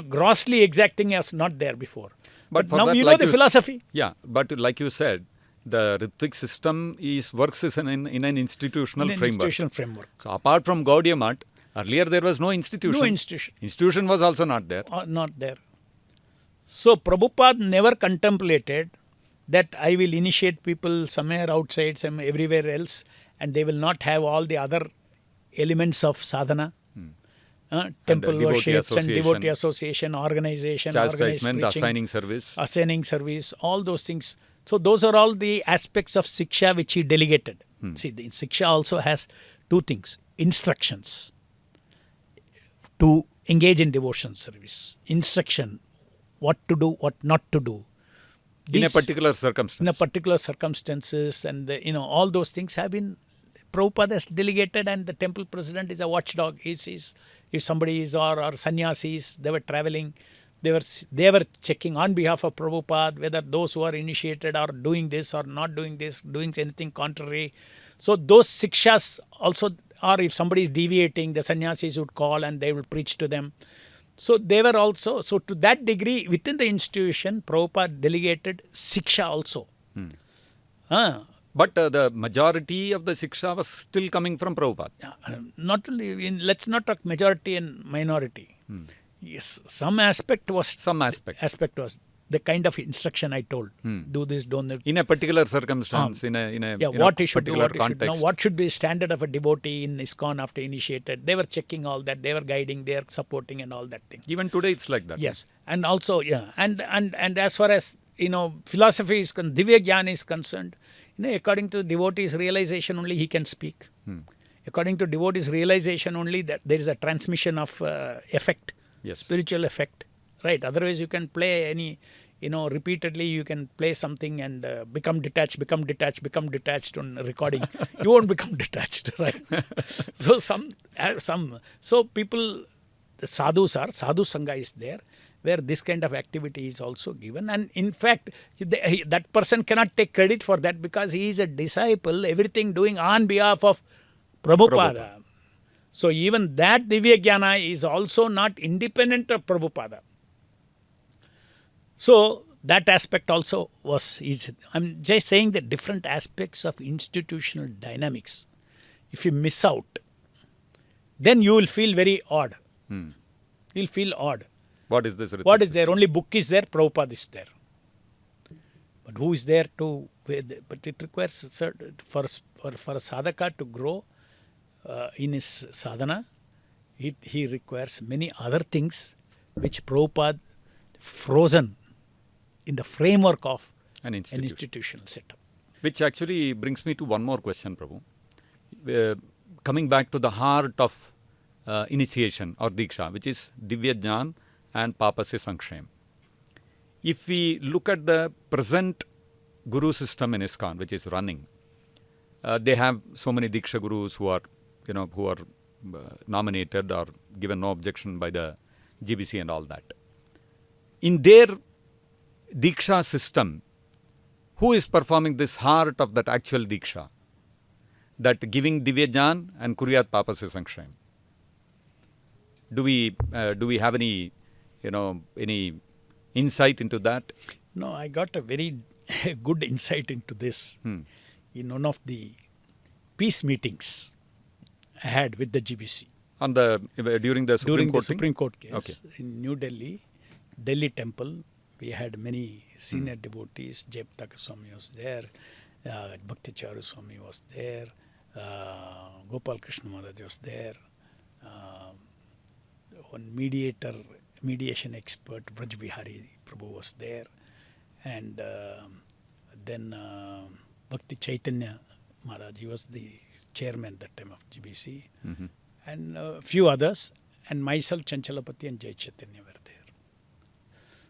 grossly exacting was not there before. But now that, you know the philosophy. Yeah, but like you said, the Ritvik system works in an institutional framework. So apart from Gaudiya Math, earlier there was no institution. No institution. Institution was also not there. Not there. So Prabhupada never contemplated that I will initiate people somewhere outside, everywhere else, and they will not have all the other elements of sadhana, temple worships and devotee association, organization, chastisement, organized assigning service, all those things. So those are all the aspects of Shiksha which he delegated. See, the Shiksha also has two things: instructions to engage in devotion service, instruction, what to do, what not to do. In a particular circumstance. In a particular circumstances, and all those things have been Prabhupada has delegated, and the temple president is a watchdog. He sees if somebody is or sannyasis, they were traveling, they were checking on behalf of Prabhupada whether those who are initiated are doing this or not doing this, doing anything contrary. So those shikshas also, or if somebody is deviating, the sannyasis would call and they will preach to them. So they were also, so to that degree within the institution, Prabhupada delegated Shiksha also. But the majority of the Shiksha was still coming from Prabhupada. Not only, let's not talk majority and minority. Yes, some aspect was. Some aspect. Aspect was the kind of instruction I told. Do this, don't that. In a particular circumstance, in a what he should do, particular what context. He should know, what should be standard of a devotee in ISKCON after initiated. They were checking all that. They were guiding, they are supporting and all that thing. Even today it's like that. Yes. And also, and as far as, philosophy is concerned, Divya Jnana is concerned, according to the devotee's realization only he can speak. According to devotee's realization only that there is a transmission of effect, spiritual effect. Right, otherwise you can play any, repeatedly you can play something and become detached on recording. You won't become detached, right? So so people, the sadhu sangha is there, where this kind of activity is also given. And in fact, that person cannot take credit for that because he is a disciple, everything doing on behalf of Prabhupada. So even that Divya Jnana is also not independent of Prabhupada. So that aspect also was easy. I'm just saying the different aspects of institutional dynamics. If you miss out, then you will feel very odd. You'll feel odd. What is this? What is there? Only book is there, Prabhupada is there. But who is there to? But it requires for a sadhaka to grow in his sadhana. He requires many other things which Prabhupada frozen in the framework of an institutional setup. Which actually brings me to one more question, Prabhu. Coming back to the heart of initiation or Diksha, which is Divya Jnana and Papasya Sankshem. If we look at the present Guru system in ISKCON, which is running, they have so many Diksha Gurus who are nominated or given no objection by the GBC and all that. In their Diksha system, who is performing this heart of that actual Diksha? That giving Divya Jnan and Kuryat Papasya Sankshayam. Do we have any insight into that? No, I got a very good insight into this in one of the peace meetings I had with the GBC. During the Supreme Court case Okay. in New Delhi, Delhi Temple, we had many senior devotees. Jayapataka Swami was there, Bhakti Charu Swami was there, Gopal Krishna Maharaj was there, one mediation expert, Vraj Bihari Prabhu was there, and then Bhakti Chaitanya Maharaj, he was the chairman that time of GBC, and a few others, and myself, Chanchalapati and Jai Chaitanya were there.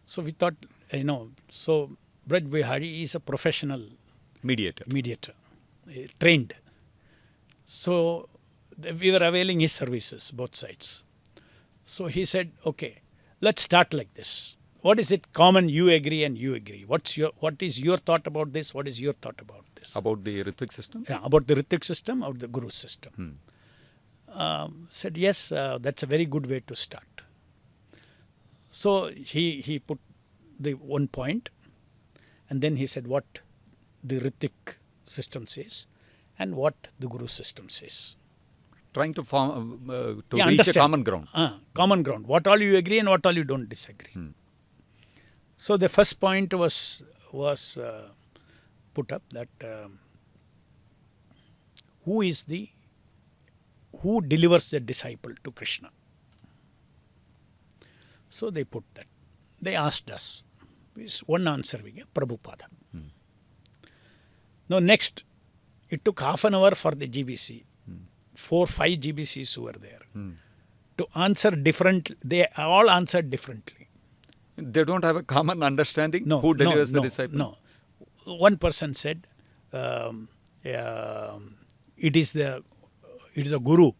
So we thought, so Vraj Bihari is a professional mediator, trained. So we were availing his services, both sides. So he said, okay, let's start like this. What is it common you agree and you agree? What is your thought about this? What is your thought about this? About the Ritvik system? Yeah, about the Ritvik system or the Guru system. Said, yes, that's a very good way to start. So he put the one point, and then he said what the Ritvik system says and what the Guru system says. Trying to form reach understand. a common ground. Common ground. What all you agree and what all you don't disagree. So the first point was put up that who delivers the disciple to Krishna. So they put that. They asked us. One answer we gave, Prabhupada. Now next, it took half an hour for the GBC. 4-5 GBCs who were there. To answer different, they all answered differently. They don't have a common understanding who delivers the disciple? No. One person said, it is a guru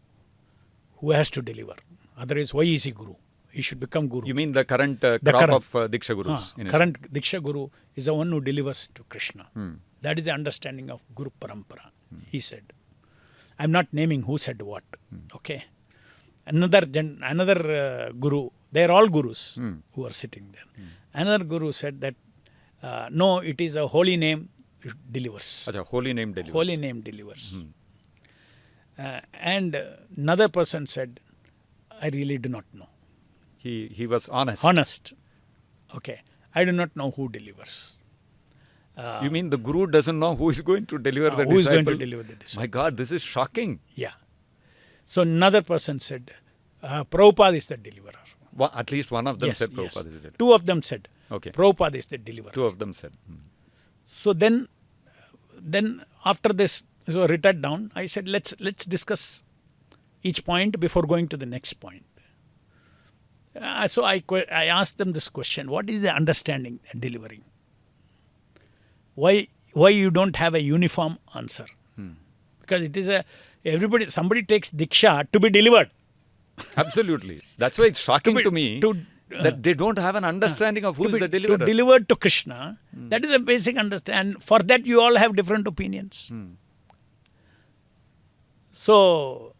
who has to deliver. Otherwise, why is he guru? He should become guru. You mean the current crop of Diksha Gurus? Current Diksha Guru is the one who delivers to Krishna. That is the understanding of Guru Parampara, he said. I'm not naming who said what. Okay. Another guru, they are all gurus who are sitting there. Another guru said that, no, it is a holy name delivers. Holy name delivers. Holy name delivers. And another person said, I really do not know. He was honest. Honest. Okay. I do not know who delivers. You mean the guru doesn't know who is going to deliver the disciple? Who is going to deliver the disciple? My God, this is shocking. Yeah. So another person said, Prabhupada is the deliverer. Well, at least one of them said Prabhupada is the deliverer. Two of them said, okay. Prabhupada is the deliverer. Two of them said. So then after this, so written down, I said, let's discuss each point before going to the next point. So I asked them this question: what is the understanding and delivering? Why you don't have a uniform answer? Because it is somebody takes Diksha to be delivered. Absolutely. That's why it's shocking to me that they don't have an understanding of who is the deliverer. To deliver to Krishna, that is a basic understanding. For that, you all have different opinions. So,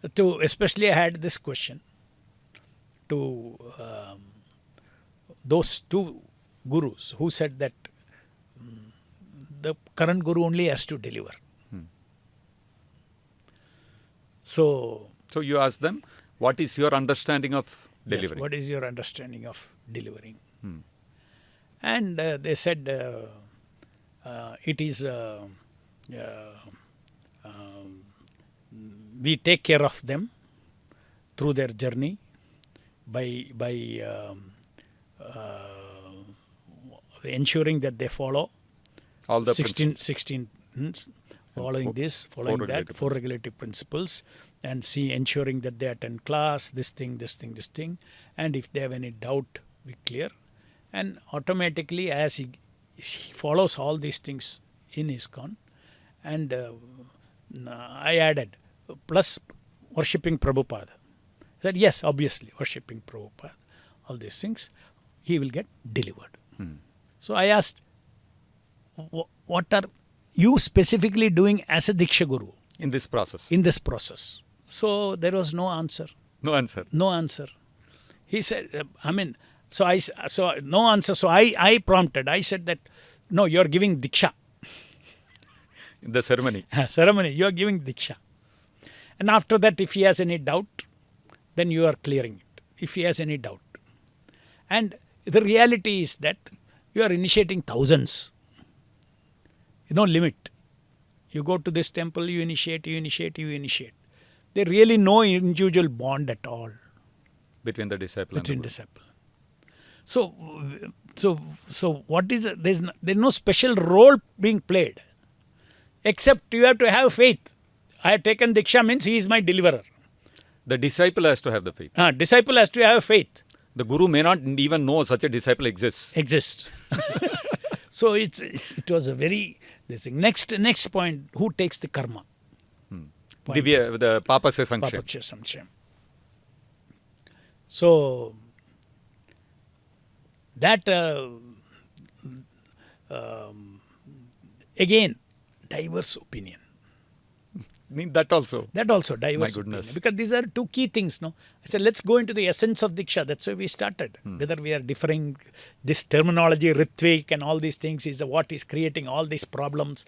especially I had this question to those two gurus who said that the current guru only has to deliver. So you ask them, what is your understanding of delivering? Yes, what is your understanding of delivering? And they said it is we take care of them through their journey by ensuring that they follow all the 16 following this, following that, 4 regulative principles, and ensuring that they attend class, this thing, and if they have any doubt, we clear. And automatically, as he follows all these things in ISKCON, and I added, plus worshipping Prabhupada. I said, yes, obviously, worshipping Prabhupada, all these things, he will get delivered. So I asked, what are you specifically doing as a Diksha Guru In this process. in this process? So there was no answer. No answer. No answer. He said, so no answer. So I prompted. I said that, no, you're giving Diksha. In the ceremony. Ceremony, you are giving Diksha. And after that, if he has any doubt, then you are clearing it. If he has any doubt. And the reality is that you are initiating thousands. No limit. You go to this temple, you initiate. There really no individual bond at all Between the disciple and the between Guru. disciple. So what is there's no special role being played, except you have to have faith. I have taken Diksha means he is my deliverer. The disciple has to have the faith. Disciple has to have faith. The Guru may not even know such a disciple exists. Exists. So it was a very this thing. Next point, who takes the karma? Point. Divya, the Papa se Sankshem. Papaksha Samsham. So that again, diverse opinion. That also. That also diverse My goodness. opinion. Because these are two key things. No, I said let's go into the essence of Diksha. That's why we started. Whether we are differing, this terminology, Ritvik and all these things is what is creating all these problems.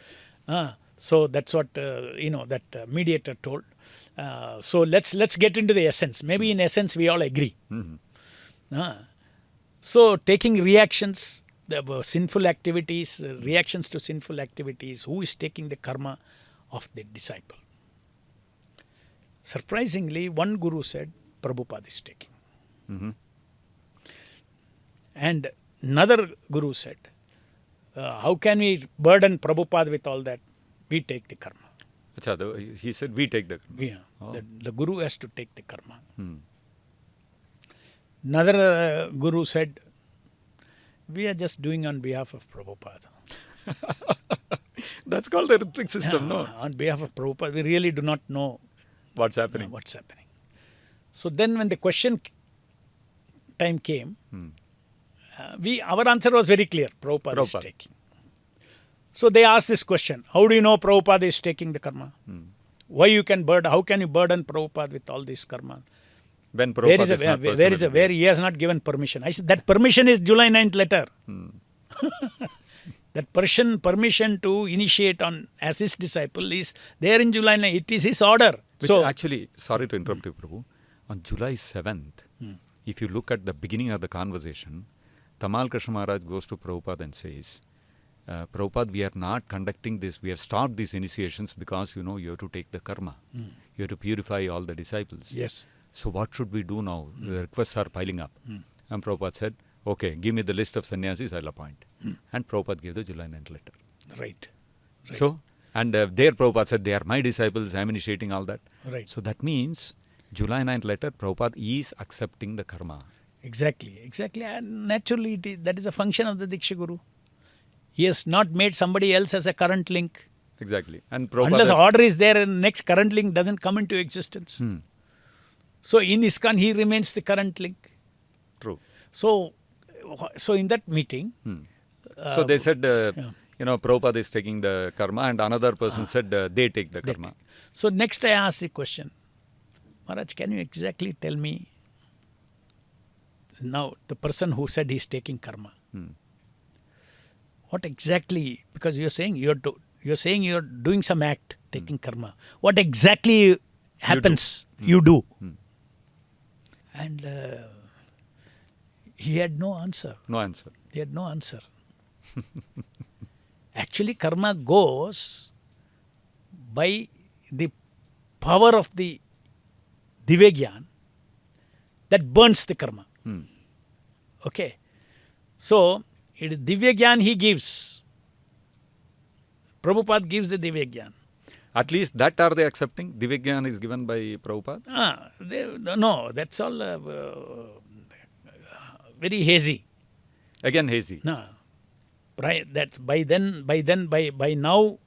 So that's what that mediator told. So let's get into the essence. Maybe in essence we all agree. So taking reactions, the sinful activities, reactions to sinful activities, who is taking the karma of the disciple? Surprisingly, one guru said Prabhupada is taking. And another guru said, how can we burden Prabhupada with all that? We take the karma. Achha, he said we take the karma. Yeah, the guru has to take the karma. Another guru said, we are just doing on behalf of Prabhupada. That's called the Ritvik system, no? On behalf of Prabhupada, we really do not know What's happening? what's happening. So then when the question time came, our answer was very clear. Prabhupada is taking. So they asked this question, how do you know Prabhupada is taking the karma? How can you burden Prabhupada with all this karma? When Prabhupada is not where he has not given permission. I said that permission is July 9th letter. That permission to initiate on as his disciple is there in July 9th. It is his order. Which So actually, sorry to interrupt you, Prabhu. On July 7th, if you look at the beginning of the conversation, Tamal Krishna Maharaj goes to Prabhupada and says, Prabhupada, we are not conducting this. We have stopped these initiations because, you have to take the karma. You have to purify all the disciples. yes. So what should we do now? The requests are piling up. And Prabhupada said, okay, give me the list of sannyasis, I'll appoint. And Prabhupada gave the July 9th letter. Right. So, and there Prabhupada said, they are my disciples, I am initiating all that. Right. So that means July 9th letter, Prabhupada is accepting the karma. Exactly. And naturally, that is a function of the Diksha Guru. He has not made somebody else as a current link. Exactly. And Prabhupada Unless order is there and next current link doesn't come into existence. So in ISKCON, he remains the current link. True. So in that meeting... So they said, Prabhupada is taking the karma, and another person said they take the karma. So next I asked the question, Maharaj, can you exactly tell me now the person who said he's taking karma? What exactly, because you're saying you're doing some act, taking karma. What exactly happens you do? And he had no answer. No answer. He had no answer. Actually, karma goes by the power of the Divya that burns the karma. Okay. So, it is Divya Gyan he gives. Prabhupada gives the Divya Gyan. At least that are they accepting? Divya is given by Prabhupada? No, that's all very hazy. Again hazy. No. That's by now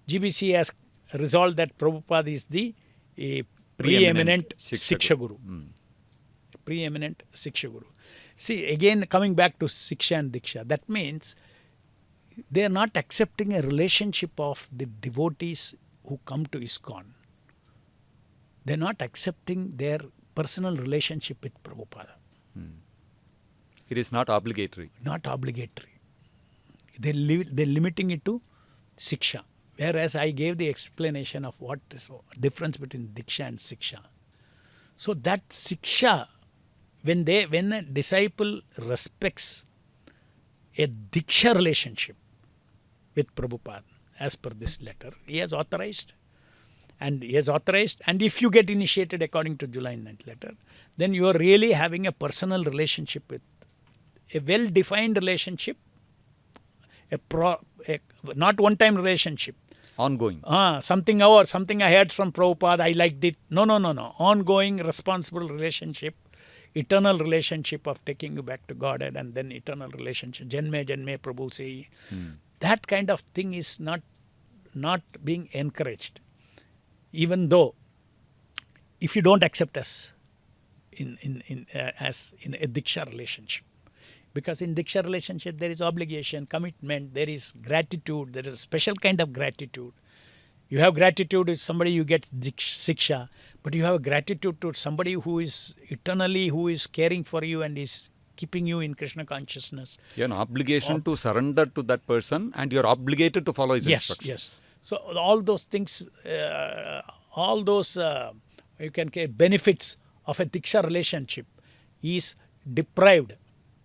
GBC has resolved that Prabhupada is the preeminent Shiksha Guru. Preeminent Shiksha Guru. See, again, coming back to Shiksha and Diksha, that means they are not accepting a relationship of the devotees who come to ISKCON. They are not accepting their personal relationship with Prabhupada. It is not obligatory. Not obligatory. They're limiting it to Shiksha. Whereas I gave the explanation of what is the difference between Diksha and Shiksha. So that Shiksha, when a disciple respects a Diksha relationship with Prabhupada, as per this letter, he has authorized. And if you get initiated according to July 9th letter, then you are really having a personal relationship with a well-defined relationship, not one-time relationship. Ongoing. Something I heard from Prabhupada, I liked it. No. Ongoing, responsible relationship, eternal relationship of taking you back to Godhead, and then eternal relationship. Janme Prabhu say. That kind of thing is not being encouraged. Even though, if you don't accept us as in a Diksha relationship, because in Diksha relationship there is obligation, commitment, there is gratitude, there is a special kind of gratitude. You have gratitude with somebody, you get Shiksha, but you have gratitude to somebody who is eternally, who is caring for you and is keeping you in Krishna consciousness. You have an obligation to surrender to that person, and you are obligated to follow his instructions. Yes. So all those things, you can say benefits of a Diksha relationship is deprived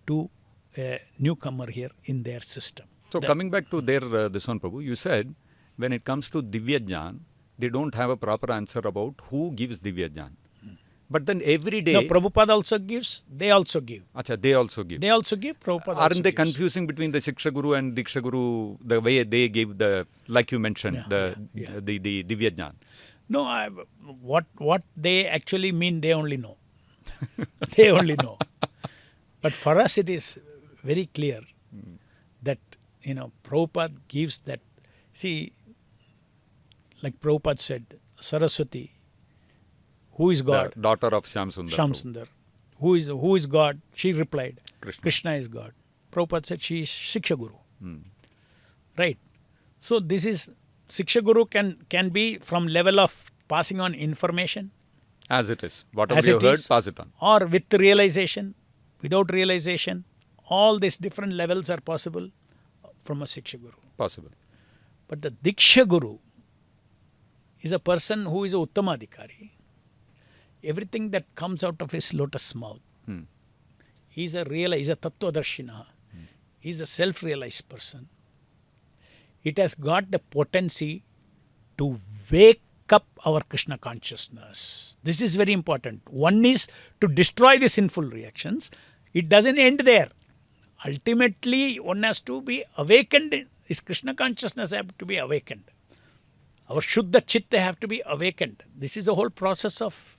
to a newcomer here in their system. So coming back to this one, Prabhu, you said when it comes to Divya Jnana, they don't have a proper answer about who gives Divya Jnana. But then every day... No, Prabhupada also gives, they also give. Achha, they also give. They also give, Prabhupada Aren't they gives. confusing between the Shiksha Guru and Diksha Guru, the way they give the, like you mentioned, the Divya Jnana? No, what they actually mean, they only know. They only know. But for us it is very clear that, Prabhupada gives that. See, like Prabhupada said, Saraswati, who is God? The daughter of Shamsundar. Shamsundar. Who is God? She replied, Krishna is God. Prabhupada said she is Shiksha Guru. Right. So this is, Shiksha Guru can be from level of passing on information. As it is. Whatever you heard, pass it on. Or with realization, without realization. All these different levels are possible from a Shiksha Guru. Possible. But the Diksha Guru is a person who is a Uttamadhikari. Everything that comes out of his lotus mouth, he's a Tattvadarshina. He's a self-realized person. It has got the potency to wake up our Krishna consciousness. This is very important. One is to destroy the sinful reactions. It doesn't end there. Ultimately, one has to be awakened. His Krishna consciousness has to be awakened. Our Shuddha Chitta have to be awakened. This is the whole process of,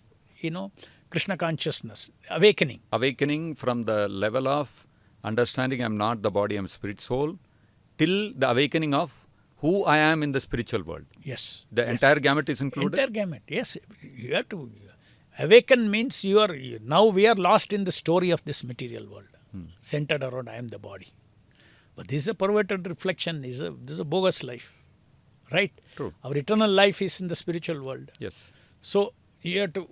Krishna consciousness, awakening. Awakening from the level of understanding I'm not the body, I'm spirit soul, till the awakening of who I am in the spiritual world. Yes. The entire gamut is included? Entire gamut, yes. You have to. Awaken means now we are lost in the story of this material world, centered around I am the body. But this is a perverted reflection, this is a bogus life. Right? True. Our eternal life is in the spiritual world. Yes. So you have to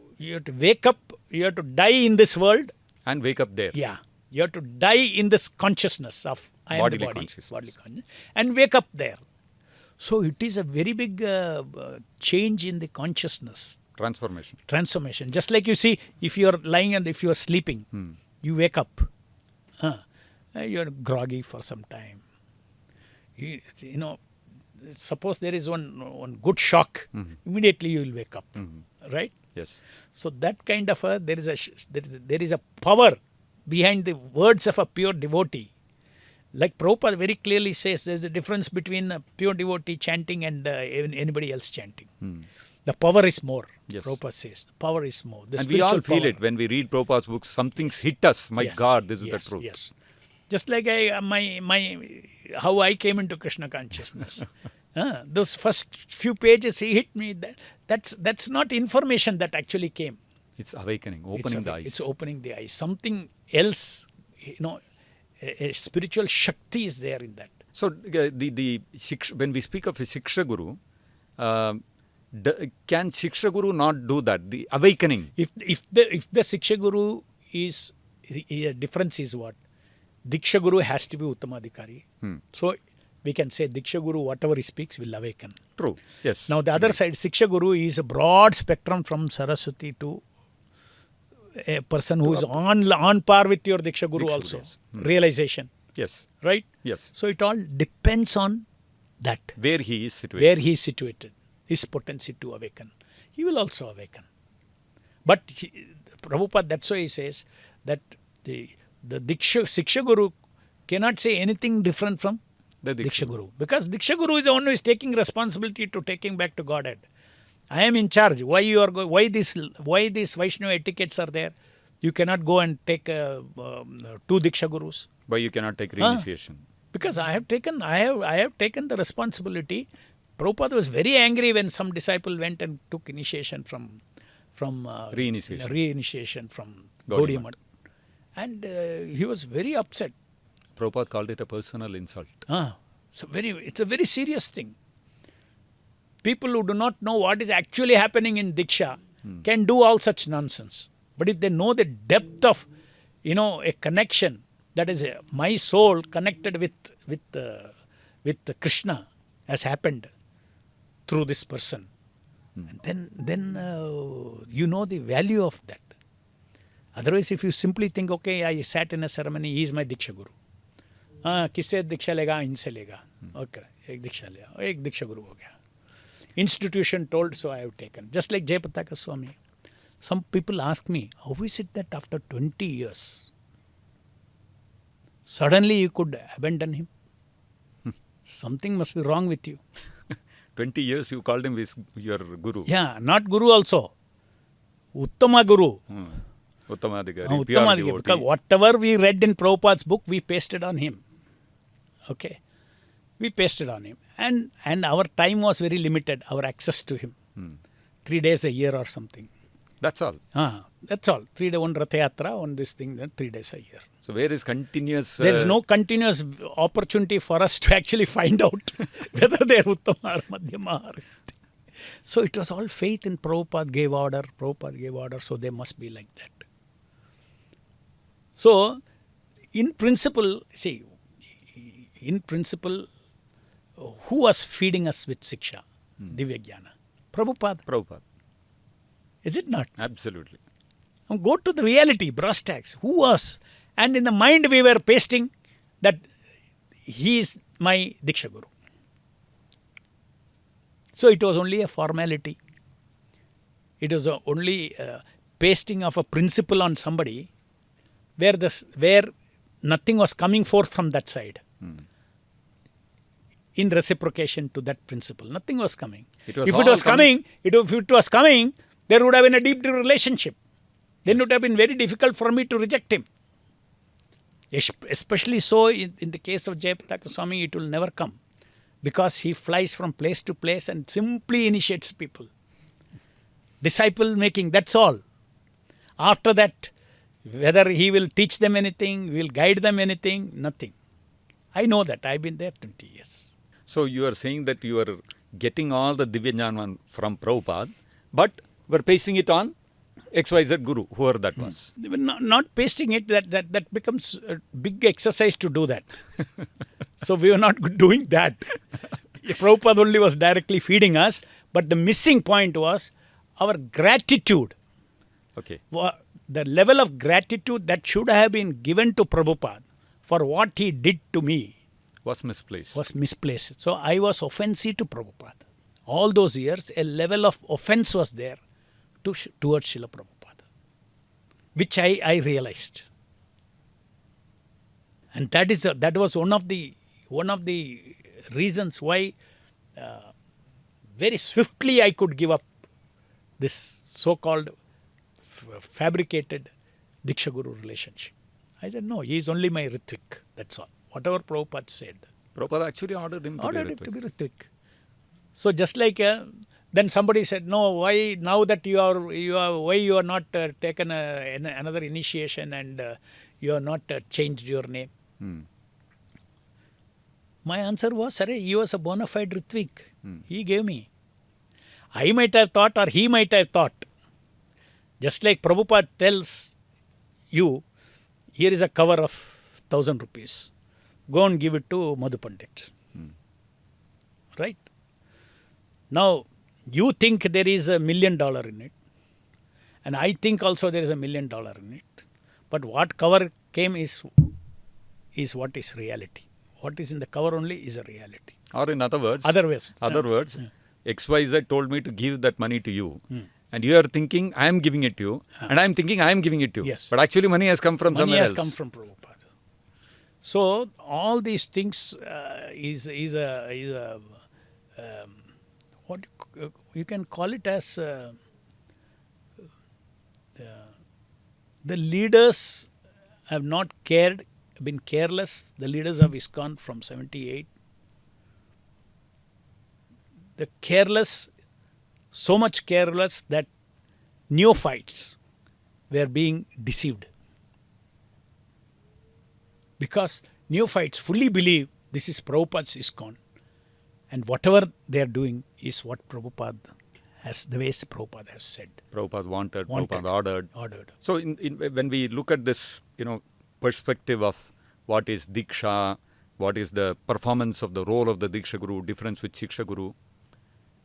wake up, you have to die in this world. And wake up there. Yeah. You have to die in this consciousness of I am the body. Consciousness. Bodily consciousness. And wake up there. So it is a very big change in the consciousness. Transformation. Just like you see, if you are lying and if you are sleeping, you wake up. You are groggy for some time. Suppose there is one good shock, immediately you will wake up. Right? Yes. So that kind of there is a power behind the words of a pure devotee. Like Prabhupada very clearly says, there is a difference between a pure devotee chanting and anybody else chanting. The power is more. Yes. Prabhupada says, the power is more. And we all feel it when we read Prabhupada's books. Something's hit us. My God, this is the truth. Yes. Just like how I came into Krishna consciousness. Those first few pages he hit me. That's not information that actually came. It's awakening, opening the eyes. It's opening the eyes. Something else, a spiritual Shakti is there in that. So the Shiksha, when we speak of a Shiksha Guru, can Shiksha Guru not do that? The awakening. If the Shiksha Guru is, the difference is what? Diksha Guru has to be Uttamadhikari. So we can say Diksha Guru, whatever he speaks, will awaken. True. Yes. Now the other side, Shiksha Guru is a broad spectrum from Saraswati to a person who is on par with your Diksha Guru also. Yes. Realization. Yes. Right? Yes. So it all depends on that. Where he is situated. Where he is situated. His potency to awaken. He will also awaken. But Prabhupada, that's why he says that the Shiksha Guru cannot say anything different from The Diksha Guru. Because Diksha Guru is the one who is taking responsibility to taking back to Godhead. I am in charge. Why these Vaishnava etiquettes are there? You cannot go and take 2 Diksha Gurus. Why you cannot take reinitiation? Because I have taken the responsibility. Prabhupada was very angry when some disciple went and took initiation from reinitiation from Gaudiya Math. And he was very upset. Prabhupada called it a personal insult. It's a very serious thing. People who do not know what is actually happening in Diksha can do all such nonsense. But if they know the depth of, a connection, that is my soul connected with Krishna has happened through this person, and then you know the value of that. Otherwise, if you simply think, okay, I sat in a ceremony, he is my Diksha Guru. किससे दीक्षा लेगा, इनसे लेगा. Okay, एक दीक्षा लिया, एक दीक्षा गुरु हो गया. Institution told, so I have taken. Just like Jayapataka Swami. Some people ask me, how is it that after 20 years, suddenly you could abandon him? Something must be wrong with you. 20 years you called him your Guru. Yeah, not Guru also. Uttama Guru. Uttamadhikari. Uttamadhikari. Because whatever we read in Prabhupada's book, we pasted on him. Okay. We pasted on him. And our time was very limited, our access to him. 3 days a year or something. That's all. That's all. 3 days, one Ratha Yatra, one this thing, then 3 days a year. So where is continuous... There is no continuous opportunity for us to actually find out whether they are Uttama or Madhyama. So it was all faith in Prabhupada gave order, so they must be like that. So, in principle, who was feeding us with Shiksha, Divya Jnana? Prabhupada. Is it not? Absolutely. Now go to the reality, brass tacks. Who was? And in the mind we were pasting that he is my Diksha Guru. So it was only a formality. It was only pasting of a principle on somebody where nothing was coming forth from that side. In reciprocation to that principle. Nothing was coming. If it was coming, there would have been a deep relationship. Then it would have been very difficult for me to reject him. Especially so in the case of Jayapataka Swami, it will never come. Because he flies from place to place and simply initiates people. Disciple making, that's all. After that, whether he will teach them anything, will guide them anything, nothing. I know that. I've been there 20 years. So you are saying that you are getting all the Divya Jnana from Prabhupada, but we're pasting it on XYZ Guru, whoever that was. Not pasting it, that becomes a big exercise to do that. So we were not doing that. Prabhupada only was directly feeding us, but the missing point was our gratitude. Okay. The level of gratitude that should have been given to Prabhupada for what he did to me was misplaced. So I was offensive to Prabhupada. All those years, a level of offense was there towards Srila Prabhupada, which I realized. And that was one of the reasons why very swiftly I could give up this so-called fabricated Diksha Guru relationship. I said, no, he is only my Ritvik. That's all. Whatever Prabhupada said. Prabhupada actually ordered him to be Ritvik. So just like then somebody said, no, why now that you are why you are not taken another initiation and you are not changed your name? My answer was, Sir, he was a Bonafide Ritvik. He gave me. I might have thought or he might have thought. Just like Prabhupada tells you, here is a cover of 1,000 rupees. Go and give it to Madhu Pandit. Right? Now, you think there is $1 million in it. And I think also there is $1 million in it. But what cover came is what is reality. What is in the cover only is a reality. Or in other words, XYZ told me to give that money to you. And you are thinking, I am giving it to you. And I am thinking, I am giving it to you. Yes. But actually money has come from somewhere else. Money has come from Prabhupada. So all these things is a what you can call it as the leaders have not cared, been careless. The leaders of ISKCON from 78, the careless, so much careless that neophytes were being deceived. Because neophytes fully believe this is Prabhupada's ISKCON, and whatever they are doing is what Prabhupada has, the way Prabhupada has said. Prabhupada wanted. Prabhupada ordered. So when we look at this, perspective of what is Diksha, what is the performance of the role of the Diksha Guru, difference with Shiksha Guru.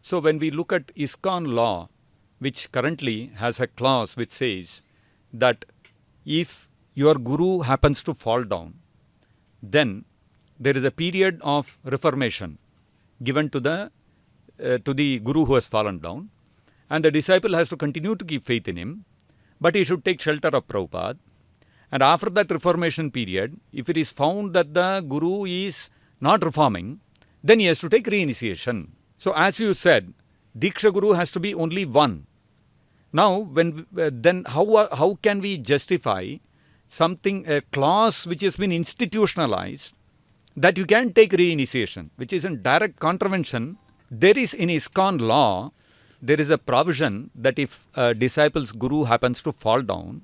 So when we look at ISKCON law, which currently has a clause which says that if your Guru happens to fall down, then there is a period of reformation given to the Guru who has fallen down, and the disciple has to continue to keep faith in him, but he should take shelter of Prabhupada. And after that reformation period, if it is found that the Guru is not reforming, then he has to take reinitiation. So as you said, Diksha Guru has to be only one. Now, then how can we justify something, a clause which has been institutionalized, that you can take reinitiation, which is in direct contravention? There is in ISKCON law, there is a provision that if a disciple's Guru happens to fall down,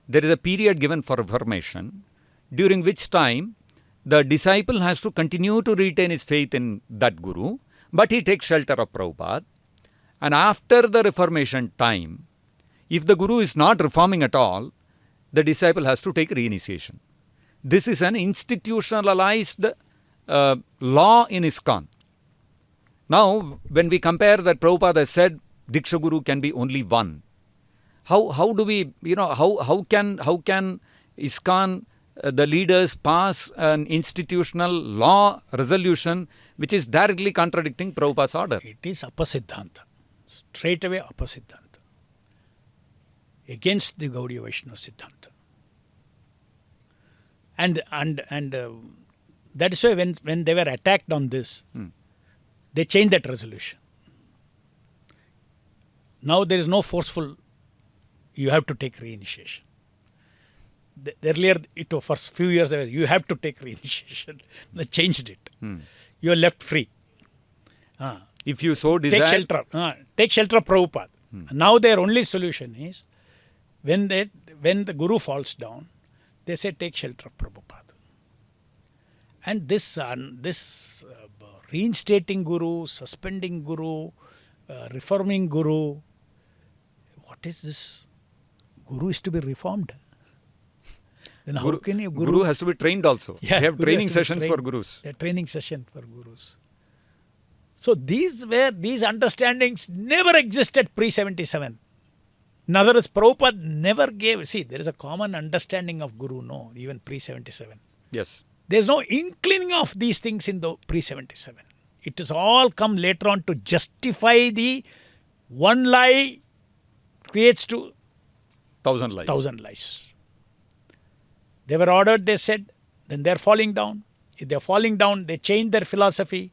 there is a period given for reformation, during which time the disciple has to continue to retain his faith in that Guru, but he takes shelter of Prabhupada. And after the reformation time, if the Guru is not reforming at all, the disciple has to take reinitiation. This is an institutionalized law in ISKCON. Now, when we compare that Prabhupada has said Diksha Guru can be only one, how do we, how can ISKCON, the leaders pass an institutional law resolution which is directly contradicting Prabhupada's order? It is apasiddhanta. Straight away apasiddhanta. Against the Gaudiya Vaishnava Siddhanta. And that is why when they were attacked on this, they changed that resolution. Now there is no forceful, you have to take reinitiation. Earlier, for few years, you have to take reinitiation. They changed it. You are left free. If you so desire... Take shelter of Prabhupada. Now their only solution is, when the Guru falls down, they say take shelter of Prabhupada. And this reinstating Guru, suspending Guru, reforming Guru, what is this? Guru is to be reformed. Then how can you... Guru has to be trained also. Yeah, they have training sessions for Gurus. A training session for Gurus. So these understandings never existed pre-77. In other words, Prabhupada never gave... See, there is a common understanding of Guru, no, even pre-77. Yes. There is no inkling of these things in the pre-77. It has all come later on to justify the one lie creates to 1,000 lies. 1,000 lies. They were ordered, they said, then they are falling down. If they are falling down, they change their philosophy.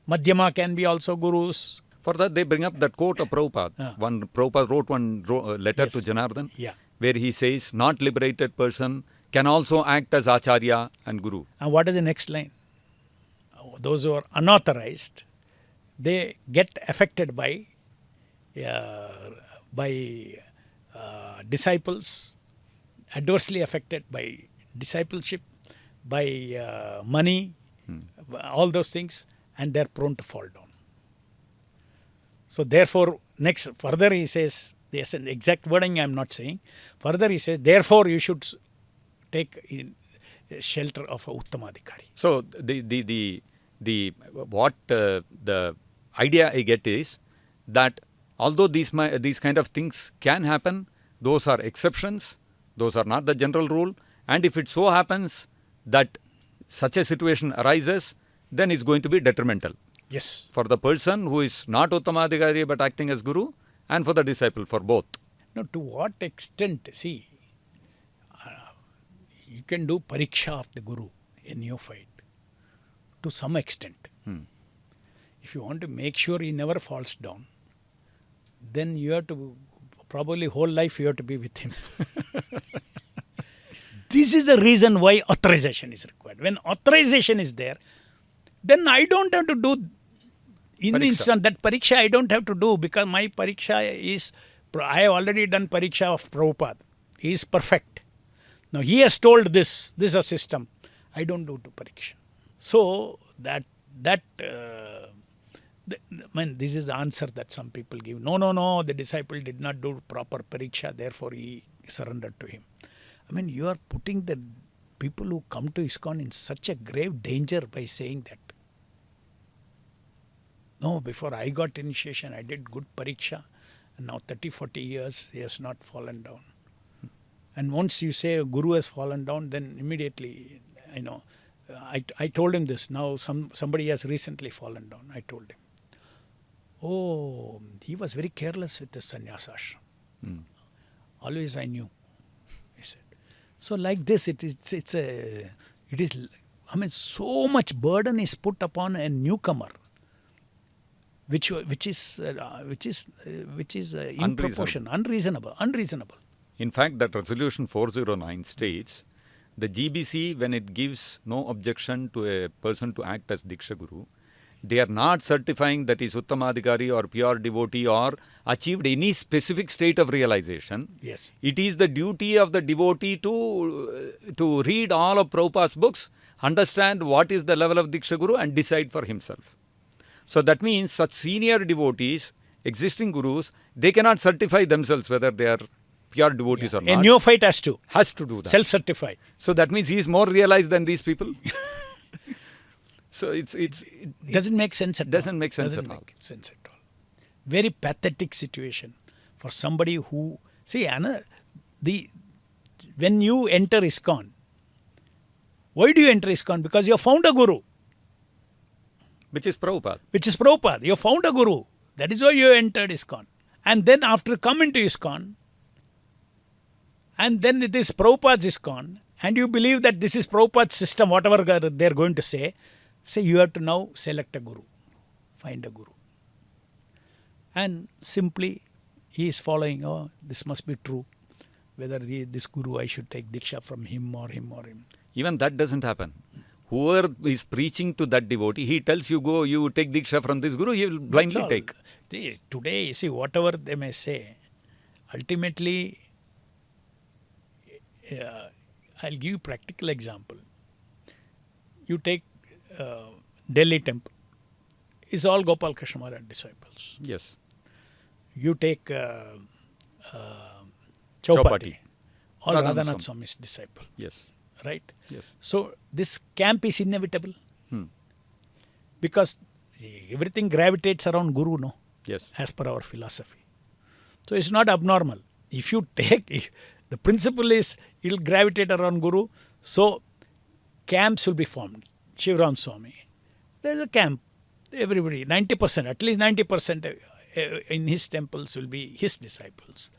Madhyama can be also Gurus. For that, they bring up that quote of Prabhupada. Prabhupada wrote one letter to Janardhan, where he says, not liberated person can also act as Acharya and Guru. And what is the next line? Those who are unauthorized, they get affected by disciples, adversely affected by discipleship, by money, all those things, and they're prone to fall down. So therefore, further he says, there's an exact wording I'm not saying. Further he says, therefore you should take in shelter of a Uttamadhikari. So the idea I get is that although these kind of things can happen, those are exceptions, those are not the general rule, and if it so happens that such a situation arises, then it's going to be detrimental. Yes. For the person who is not Uttamadhikari but acting as Guru, and for the disciple, for both. Now, to what extent, see, you can do pariksha of the Guru, a neophyte, to some extent. If you want to make sure he never falls down, then you have to, probably whole life you have to be with him. This is the reason why authorization is required. When authorization is there, then I don't have to do, in the instant, that pariksha I don't have to do, because my pariksha is, I have already done pariksha of Prabhupada. He is perfect. Now he has told this is a system. I don't do pariksha. So this is the answer that some people give. No, the disciple did not do proper pariksha, therefore he surrendered to him. I mean, you are putting the people who come to ISKCON in such a grave danger by saying that. No, before I got initiation, I did good pariksha, and now 30-40 years, he has not fallen down. And once you say a Guru has fallen down, then immediately, I told him this. Now somebody has recently fallen down. I told him, oh, he was very careless with the sannyasa ashram. Always I knew, he said. So like this, so much burden is put upon a newcomer, which is in proportion, unreasonable. In fact, that resolution 409 states, the GBC, when it gives no objection to a person to act as Diksha Guru, they are not certifying that he is Uttamadhikari or pure devotee or achieved any specific state of realization. Yes. It is the duty of the devotee to read all of Prabhupada's books, understand what is the level of Diksha Guru and decide for himself. So that means such senior devotees, existing Gurus, they cannot certify themselves whether they are pure devotees or not. A neophyte has to do that. Self-certify. So that means he is more realized than these people. So it doesn't make sense at all. Doesn't make sense at all. Very pathetic situation for somebody who, when you enter ISKCON, why do you enter ISKCON? Because you have found a Guru. Which is Prabhupada. You have found a Guru. That is why you entered ISKCON. And then after coming to ISKCON, and then it is Prabhupada's ISKCON, and you believe that this is Prabhupada's system, whatever they are going to say you have to now select a Guru, find a Guru. And simply he is following, this must be true, whether this Guru I should take Diksha from him or him. Even that doesn't happen. Whoever is preaching to that devotee, he tells you, go, you take Diksha from this Guru, he will blindly take. Today, whatever they may say, ultimately, I'll give you a practical example. You take Delhi temple. It's all Gopal Krishna Maharaj disciples. Yes. You take Chaupati. All Radhanath Swami's disciple. Yes. Right? Yes. So this camp is inevitable. Because everything gravitates around Guru, no? Yes. As per our philosophy. So it's not abnormal. If you take, the principle is it will gravitate around Guru. So camps will be formed. Shivram Swami. There's a camp. Everybody, 90%, at least 90% in his temples will be his disciples.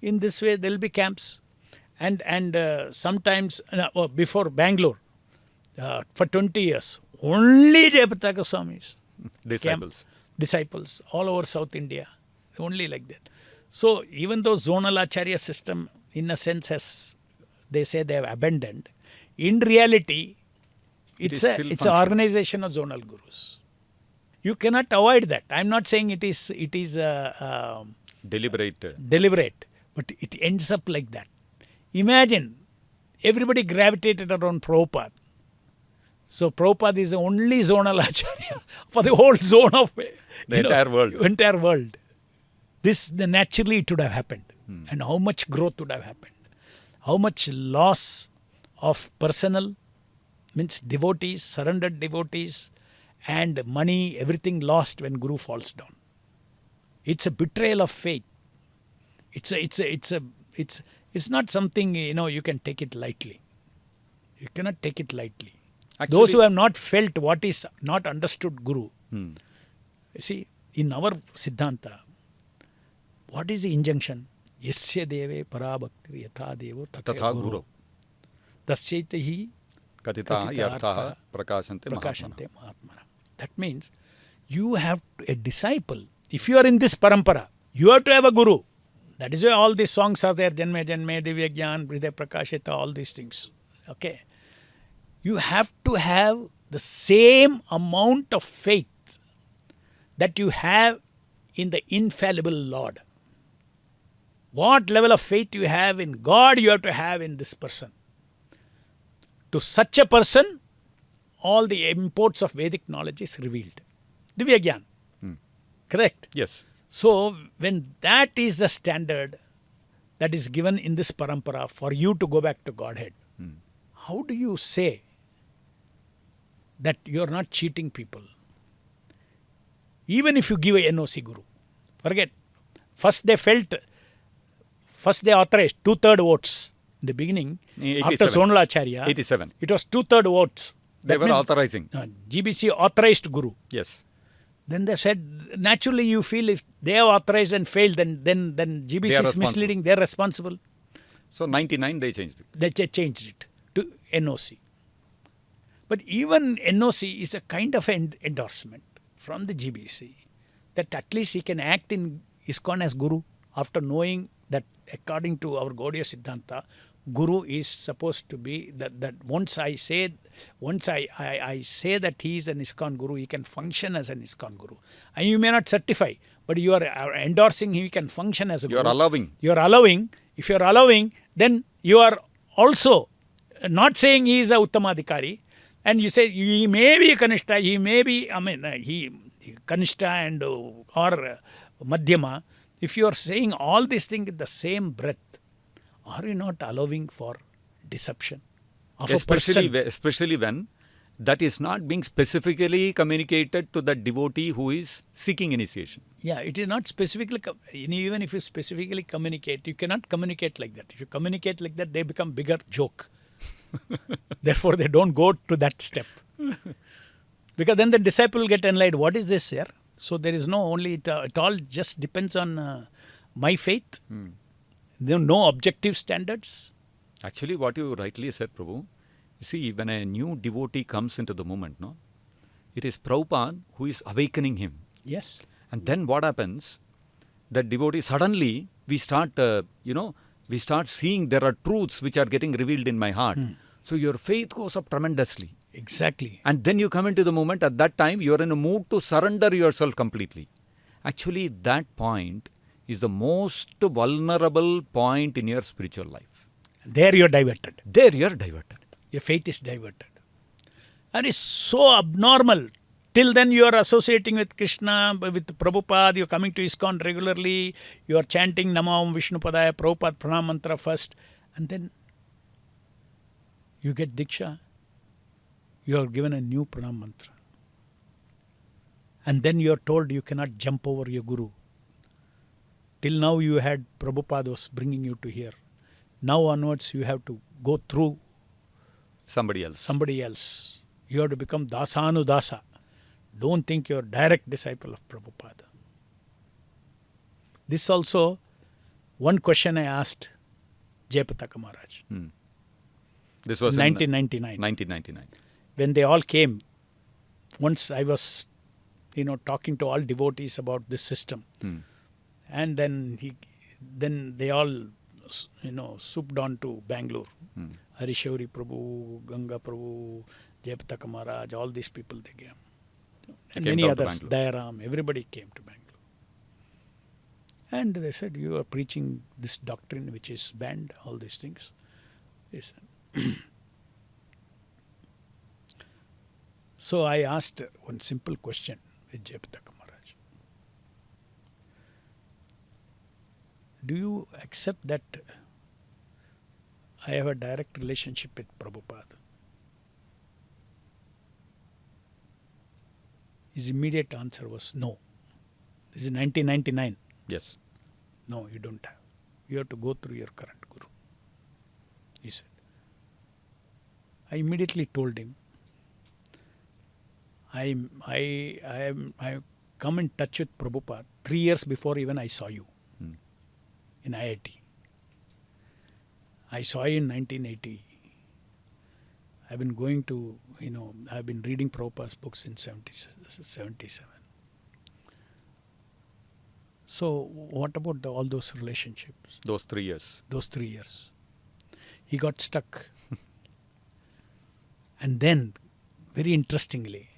In this way, there will be camps. And sometimes, before Bangalore, for 20 years, only Jayapataka Swamis. Disciples all over South India. Only like that. So even though zonal Acharya system, in a sense, they say they have abandoned, in reality, it's an organization of zonal gurus. You cannot avoid that. I'm not saying it is Deliberate. deliberate, but it ends up like that. Imagine everybody gravitated around Prabhupada. So Prabhupada is the only zonal Acharya for the whole zone of The entire world. Entire world. This naturally it would have happened. And how much growth would have happened? How much loss of personal, means devotees, surrendered devotees, and money, everything lost when Guru falls down. It's a betrayal of faith. It's not something you can take it lightly. You cannot take it lightly. Actually, Those who have not felt what is not understood Guru. You see, in our Siddhanta, what is the injunction? Yasya deve parabhaktir yatha devo tatha guru. Tasyaita hi Katita yartha prakashante prakashante mahatmana. That means you have a disciple. If you are in this parampara, you have to have a guru. That is why all these songs are there. Janme Janme, Divya Gyan, Hriday Prakashita, all these things. Okay. You have to have the same amount of faith that you have in the infallible Lord. What level of faith you have in God, you have to have in this person. To such a person, all the imports of Vedic knowledge is revealed. Divya Gyan. Correct? Yes. So, when that is the standard that is given in this parampara for you to go back to Godhead, how do you say that you are not cheating people? Even if you give a NOC Guru. Forget. First they authorized 2/3 votes. In the beginning, 87. after Sonal Acharya, 87. it was 2/3 votes. They That were means, authorizing. GBC authorized Guru. Yes. Then they said, naturally you feel if they have authorized and failed, then GBC is misleading, they are responsible. So 99 they changed it. They changed it to NOC. But even NOC is a kind of an endorsement from the GBC that at least he can act in ISKCON as Guru after knowing that according to our Gaudiya Siddhanta, Guru is supposed to be that once I say that he is an ISKCON Guru, he can function as an ISKCON Guru. And you may not certify, but you are endorsing him, he can function as a Guru. You are allowing. You are allowing. If you are allowing, then you are also not saying he is a Uttamadhikari, and you say he may be Kanishta, he may be, he Kanishta and or Madhyama. If you are saying all these things in the same breath, are you not allowing for deception of a person? Especially when that is not being specifically communicated to the devotee who is seeking initiation. Yeah, it is not specifically, even if you specifically communicate, you cannot communicate like that. If you communicate like that, they become bigger joke. Therefore, they don't go to that step. Because then the disciple will get enlightened. What is this here? So there is no only, it all just depends on my faith. There are no objective standards. Actually, what you rightly said, Prabhu, you see, when a new devotee comes into the movement, no, it is Prabhupada who is awakening him. Yes. And then what happens? That devotee, suddenly we start, we start seeing there are truths which are getting revealed in my heart. So your faith goes up tremendously. Exactly. And then you come into the movement, at that time you are in a mood to surrender yourself completely. Actually, that point is the most vulnerable point in your spiritual life. There you are diverted. There you are diverted. Your faith is diverted. And it's so abnormal. Till then you are associating with Krishna, with Prabhupada, you are coming to ISKCON regularly, you are chanting Namam Vishnu Padaya, Prabhupada Pranam Mantra first, and then you get Diksha. You are given a new Pranam Mantra. And then you are told you cannot jump over your Guru. Till now you had Prabhupada was bringing you to here. Now onwards you have to go through Somebody else. You have to become Dasanu Dasa. Don't think you are direct disciple of Prabhupada. This also, one question I asked Jayapataka Maharaj. This was 1999. 1999. When they all came, once I was, talking to all devotees about this system. And then they all, souped on to Bangalore. Harishauri Prabhu, Ganga Prabhu, Jayapataka Maharaj, all these people they came. and came many down to others, Bangalore. Dayaram, everybody came to Bangalore. And they said, you are preaching this doctrine which is banned, all these things. They said. So I asked one simple question with Jayapataka Maharaj. Do you accept that I have a direct relationship with Prabhupada? His immediate answer was no. This is 1999. Yes. No, you don't have. You have to go through your current guru, he said. I immediately told him, I come in touch with Prabhupada 3 years before even I saw you in IIT. I saw you in 1980. I've been going to, I've been reading Prabhupada's books since 77. So what about all those relationships? Those 3 years. Those 3 years. He got stuck. And then, very interestingly,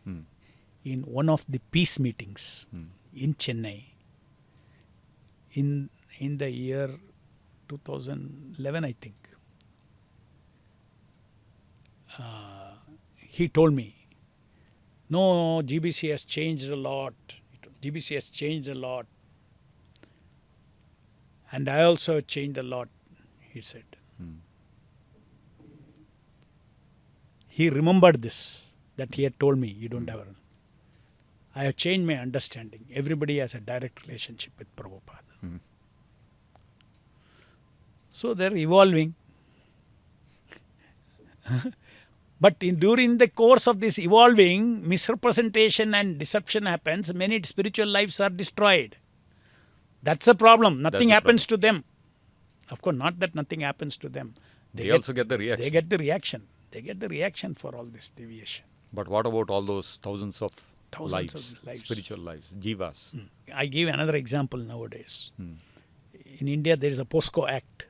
in one of the peace meetings in Chennai, in the year 2011, I think, he told me, no, GBC has changed a lot. GBC has changed a lot. And I also changed a lot, he said. He remembered this, that he had told me, you don't have a... I have changed my understanding. Everybody has a direct relationship with Prabhupada. So they're evolving. But during the course of this evolving, misrepresentation and deception happens. Many spiritual lives are destroyed. That's a problem. Nothing happens to them. Of course, not that nothing happens to them. They also get the reaction. They get the reaction. They get the reaction for all this deviation. But what about all those thousands of lives, spiritual lives, jivas? I give another example nowadays. In India, there is a POSCO Act.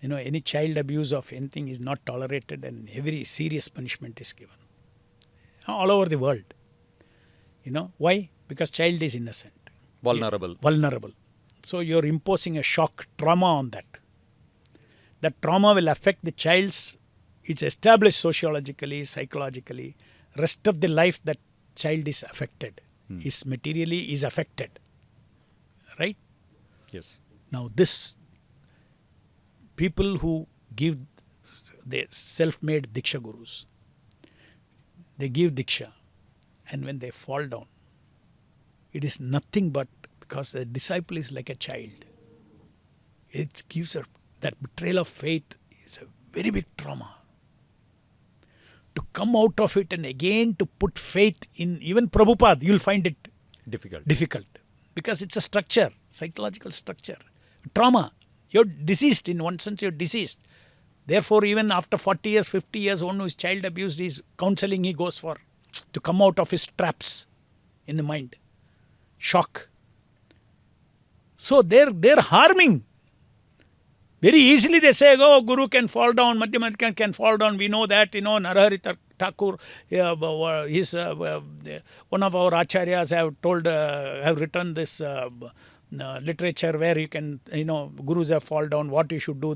Any child abuse of anything is not tolerated and very serious punishment is given. All over the world. Why? Because child is innocent. Vulnerable. So you're imposing a shock trauma on that. That trauma will affect the child's, it's established sociologically, psychologically. Rest of the life that child is affected, is materially is affected. Right? Yes. Now this, people who give the self-made Diksha gurus, they give Diksha, and when they fall down, it is nothing but because the disciple is like a child. It gives her that betrayal of faith is a very big trauma. To come out of it and again to put faith in even Prabhupada, you'll find it difficult. Because it's a structure, psychological structure. Trauma. You're deceased, in one sense you're deceased. Therefore, even after 40 years, 50 years, one who is child abused, is counseling he goes for to come out of his traps in the mind. Shock. So they're harming. Very easily they say, oh, Guru can fall down, Madhyamadhyam can fall down. We know that, Narahari Thakur, one of our Acharyas have written this literature where you can, Gurus have fall down, what you should do.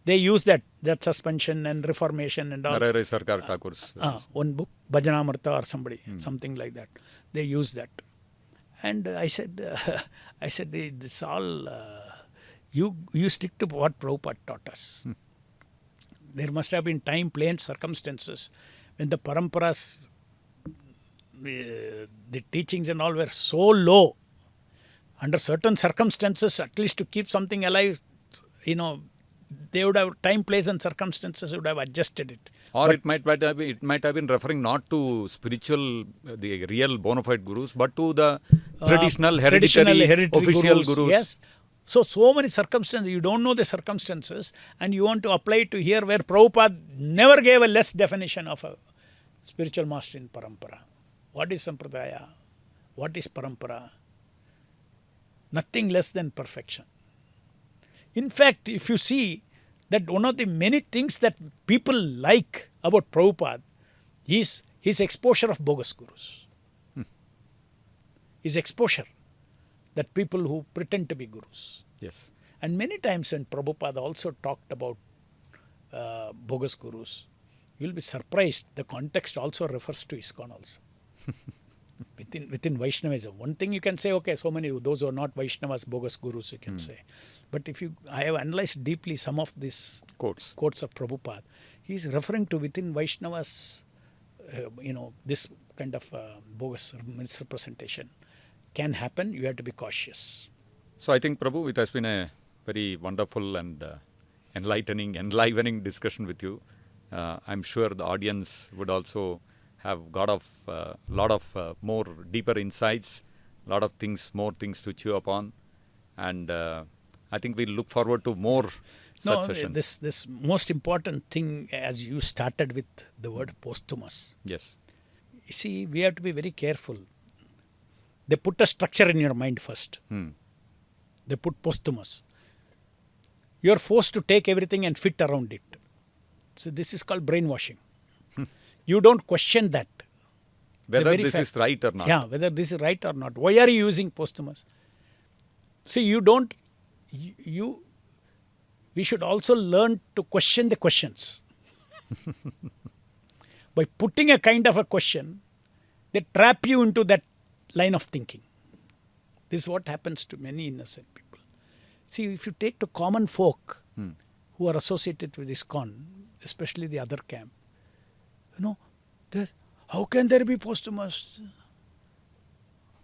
They use that suspension and reformation and all. Narahari Sarkar Thakur's. One book, Bhajanamrita or something like that. They use that. And I said, this all... You stick to what Prabhupada taught us. There must have been time, place, circumstances when the paramparas, the teachings and all were so low. Under certain circumstances, at least to keep something alive, they would have time, place and circumstances would have adjusted it. Or it might have been referring not to spiritual, the real Bonafide gurus, but to the traditional hereditary official gurus. Yes. So many circumstances, you don't know the circumstances and you want to apply it to here where Prabhupada never gave a less definition of a spiritual master in parampara. What is Sampradaya? What is parampara? Nothing less than perfection. In fact, if you see that one of the many things that people like about Prabhupada is his exposure of bogus gurus. is exposure. That people who pretend to be gurus. Yes. And many times when Prabhupada also talked about bogus gurus, you will be surprised. The context also refers to ISKCON also. within Vaishnavism. One thing you can say, okay, so many, those who are not Vaishnavas, bogus gurus, you can say. But I have analyzed deeply some of these quotes of Prabhupada. He is referring to within Vaishnavas, this kind of bogus misrepresentation can happen. You have to be cautious. So I think, Prabhu, it has been a very wonderful and enlivening discussion with you. I'm sure the audience would also have got a lot of more deeper insights, more things to chew upon, and I think we look forward to more such sessions. This most important thing, as you started with the word posthumous. Yes. You see, we have to be very careful. They put a structure in your mind first. They put posthumous. You are forced to take everything and fit around it. So this is called brainwashing. You don't question that. Whether this is right or not. Yeah, whether this is right or not. Why are you using posthumous? See, we should also learn to question the questions. By putting a kind of a question, they trap you into that line of thinking. This is what happens to many innocent people. See, if you take the common folk who are associated with ISKCON, especially the other camp, how can there be posthumous?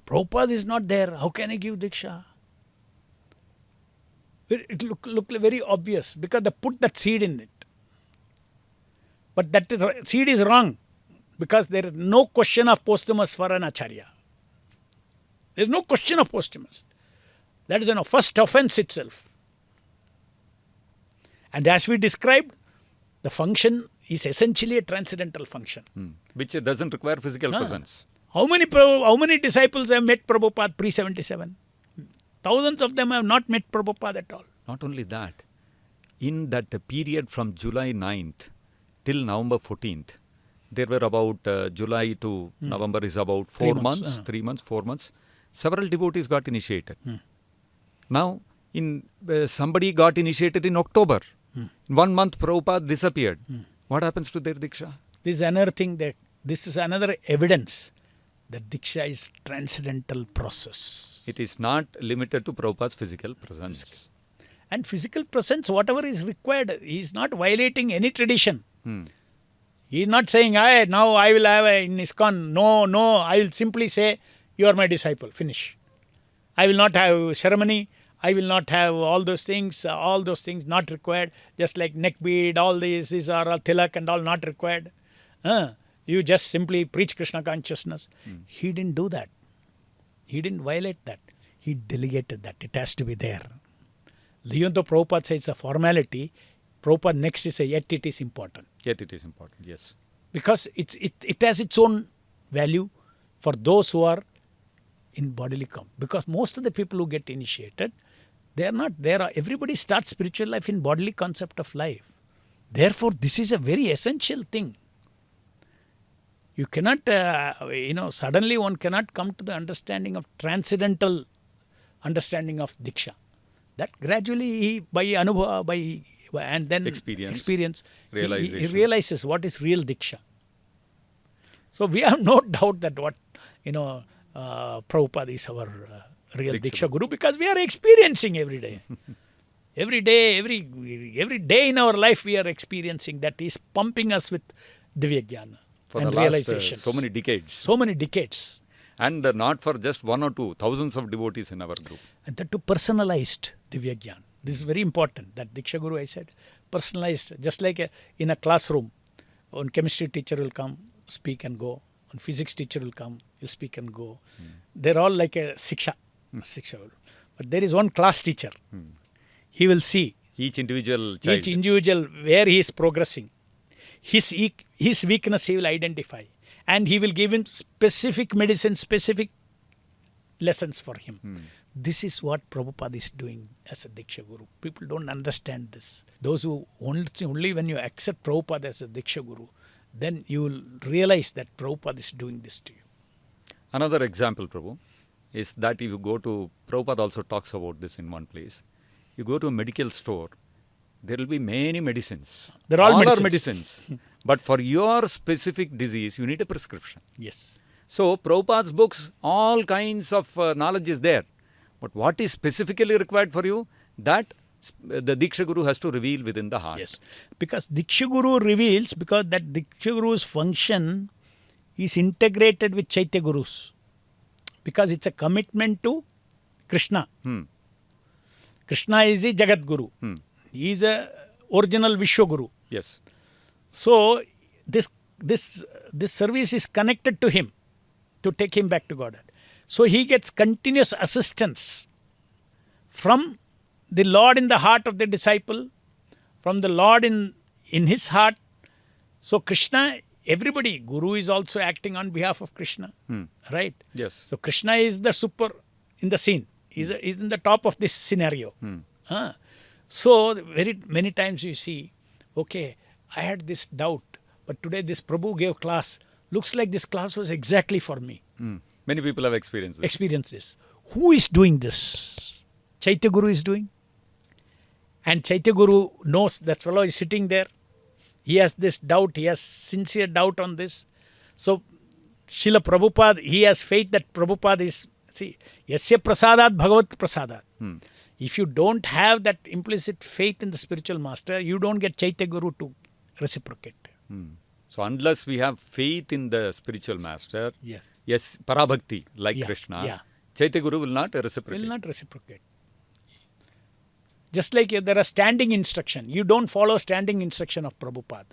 Prabhupada is not there. How can I give Diksha? It look very obvious because they put that seed in it. But that seed is wrong because there is no question of posthumous for an Acharya. There is no question of posthumous. That is first offense itself. And as we described, the function is essentially a transcendental function. Which doesn't require physical presence. How many disciples have met Prabhupada pre-77? Thousands of them have not met Prabhupada at all. Not only that, in that period from July 9th till November 14th, there were about July to November is about 4 months, 3 months, 4 months. Several devotees got initiated. Now, somebody got initiated in October. In 1 month, Prabhupada disappeared. What happens to their Diksha? This is another thing. This is another evidence that Diksha is transcendental process. It is not limited to Prabhupada's physical presence. And physical presence, whatever is required, he is not violating any tradition. He is not saying, now I will have in ISKCON. No, I will simply say, you are my disciple, finish. I will not have ceremony. I will not have all those things not required. Just like neck bead, all these are all tilak and all not required. You just simply preach Krishna consciousness. He didn't do that. He didn't violate that. He delegated that. It has to be there. Even though Prabhupada says it's a formality, Prabhupada next is yet it is important. Yet it is important, yes. Because it has its own value for those who are in bodily form. Because most of the people who get initiated, they are not there. Everybody starts spiritual life in bodily concept of life. Therefore, this is a very essential thing. You cannot, suddenly one cannot come to the understanding of transcendental understanding of Diksha. That gradually by anubhava, and then experience he realizes what is real Diksha. So we have no doubt that Prabhupada is our real Diksha Guru because we are experiencing every day. Every day in our life we are experiencing that. He is pumping us with Divya Jnana and realizations. So many decades. And not for just one or two, thousands of devotees in our group. And that to personalized Divya Jnana. This is very important. That Diksha Guru, I said, personalized. Just like in a classroom, one chemistry teacher will come, speak and go. One physics teacher will come, you speak and go. They're all like a Shiksha. But there is one class teacher. He will see each individual child. Each individual where he is progressing. His weakness he will identify. And he will give him specific medicine, specific lessons for him. This is what Prabhupada is doing as a Diksha Guru. People don't understand this. Those who only when you accept Prabhupada as a Diksha Guru, then you will realize that Prabhupada is doing this to you. Another example, Prabhu. is that if you go to, Prabhupada also talks about this in one place. You go to a medical store, there will be many medicines. They're all are medicines. medicines. But for your specific disease, you need a prescription. Yes. So, Prabhupada's books, all kinds of knowledge is there. But what is specifically required for you? That the Diksha Guru has to reveal within the heart. Yes. Because Diksha Guru reveals, because that Diksha Guru's function is integrated with Chaitya Guru's. Because it's a commitment to Krishna. Krishna is the Jagat Guru. He is a original Vishwa Guru. Yes. So this service is connected to him to take him back to Godhead. So he gets continuous assistance from the Lord in the heart of the disciple, from the Lord in his heart. So Krishna, everybody, Guru is also acting on behalf of Krishna, right? Yes. So Krishna is the super in the scene. He's in the top of this scenario. So very many times you see, okay, I had this doubt, but today this Prabhu gave class. Looks like this class was exactly for me. Many people have experienced this. Experience this. Who is doing this? Chaitya Guru is doing. And Chaitya Guru knows that fellow is sitting there. He has this doubt. He has sincere doubt on this. So, Srila Prabhupada, he has faith that Prabhupada is, see, yasya prasadat bhagavat prasadat. If you don't have that implicit faith in the spiritual master, you don't get Chaitya Guru to reciprocate. So, unless we have faith in the spiritual master, Yes, parabhakti, like Yeah, Krishna, yeah. Chaitya Guru will not reciprocate. will not reciprocate. Just like there are standing instruction. You don't follow standing instruction of Prabhupada.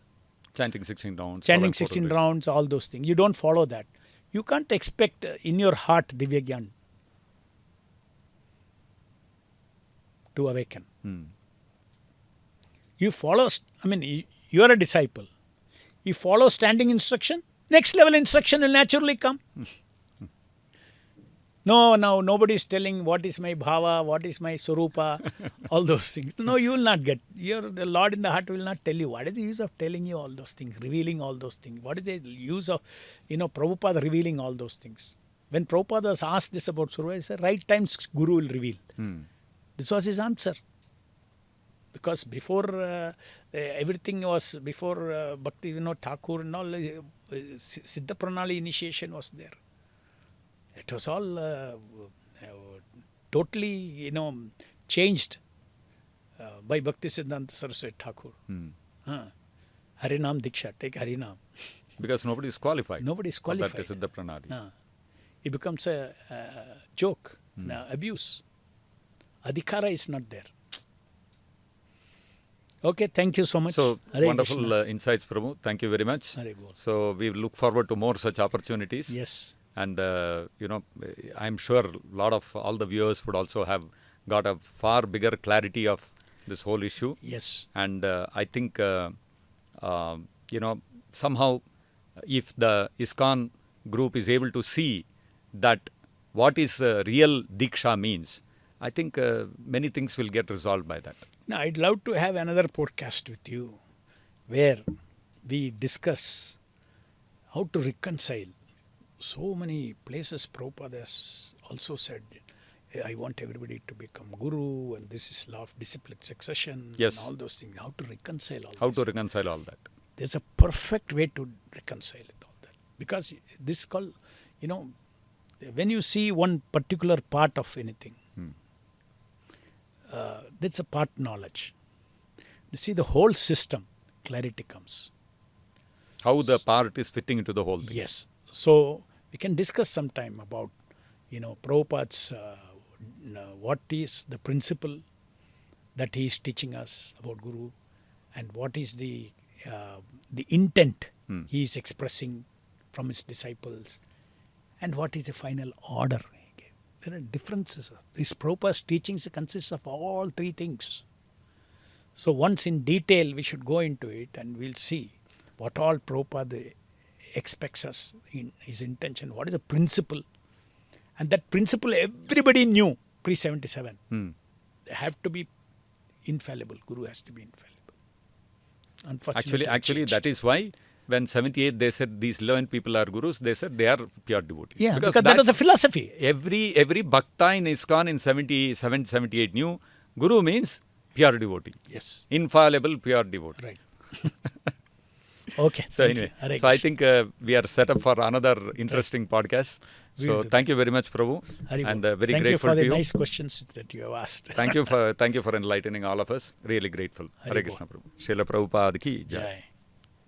Chanting 16 rounds. Chanting following 16 photo rounds, all those things. You don't follow that. You can't expect in your heart Divya Gyan to awaken. You follow, you are a disciple. You follow standing instruction, next level instruction will naturally come. No, nobody is telling what is my bhava, what is my swarupa, all those things. No, you will not get. The Lord in the heart will not tell you. What is the use of telling you all those things, revealing all those things? What is the use of, Prabhupada revealing all those things? When Prabhupada was asked this about Swarupa, he said, right times Guru will reveal. This was his answer. Because before everything was, before Bhakti Vinod Thakur and all, Siddha Pranali initiation was there. It was all totally, changed by Bhakti Siddhanta Saraswati Thakur. Harinam Diksha, take Harinam. Because nobody is qualified. Nobody is qualified. That is Siddha Pranali. It becomes a joke, abuse. Adhikara is not there. Okay, thank you so much. So, Hare wonderful Krishna. Insights, Prabhu. Thank you very much. Hare Bol. So, we look forward to more such opportunities. Yes. And, I'm sure a lot of all the viewers would also have got a far bigger clarity of this whole issue. Yes. And I think, somehow if the ISKCON group is able to see that what is real Diksha means, I think many things will get resolved by that. Now, I'd love to have another podcast with you where we discuss how to reconcile. So many places Prabhupada has also said, I want everybody to become Guru, and this is law of disciplic succession, Yes. and all those things. How to reconcile all How this. to reconcile all that? There's a perfect way to reconcile it, all that. Because this is called, when you see one particular part of anything, that's a part knowledge. You see the whole system, clarity comes. How the part is fitting into the whole thing. Yes. So we can discuss sometime about, Prabhupada's, what is the principle that he is teaching us about Guru, and what is the intent he is expressing from his disciples, and what is the final order he gave. There are differences. This Prabhupada's teachings consists of all three things. So once in detail we should go into it, and we'll see what all Prabhupada expects us in his intention. What is the principle? And that principle everybody knew pre-77. They have to be infallible. Guru has to be infallible. Unfortunately, Actually, that is why when 78 they said these 11 people are gurus, they said they are pure devotees. Yeah, because that was the philosophy. Every bhakta in ISKCON in 77, 78 knew guru means pure devotee. Yes. Infallible pure devotee. Right. Okay. So anyway, so I think we are set up for another interesting podcast. So thank you very much, Prabhu, and very thank grateful you for to the you. nice questions that you have asked. Thank you for enlightening all of us. Really grateful. Hare Krishna, Prabhu. Srila Prabhupada ki jai. Jai.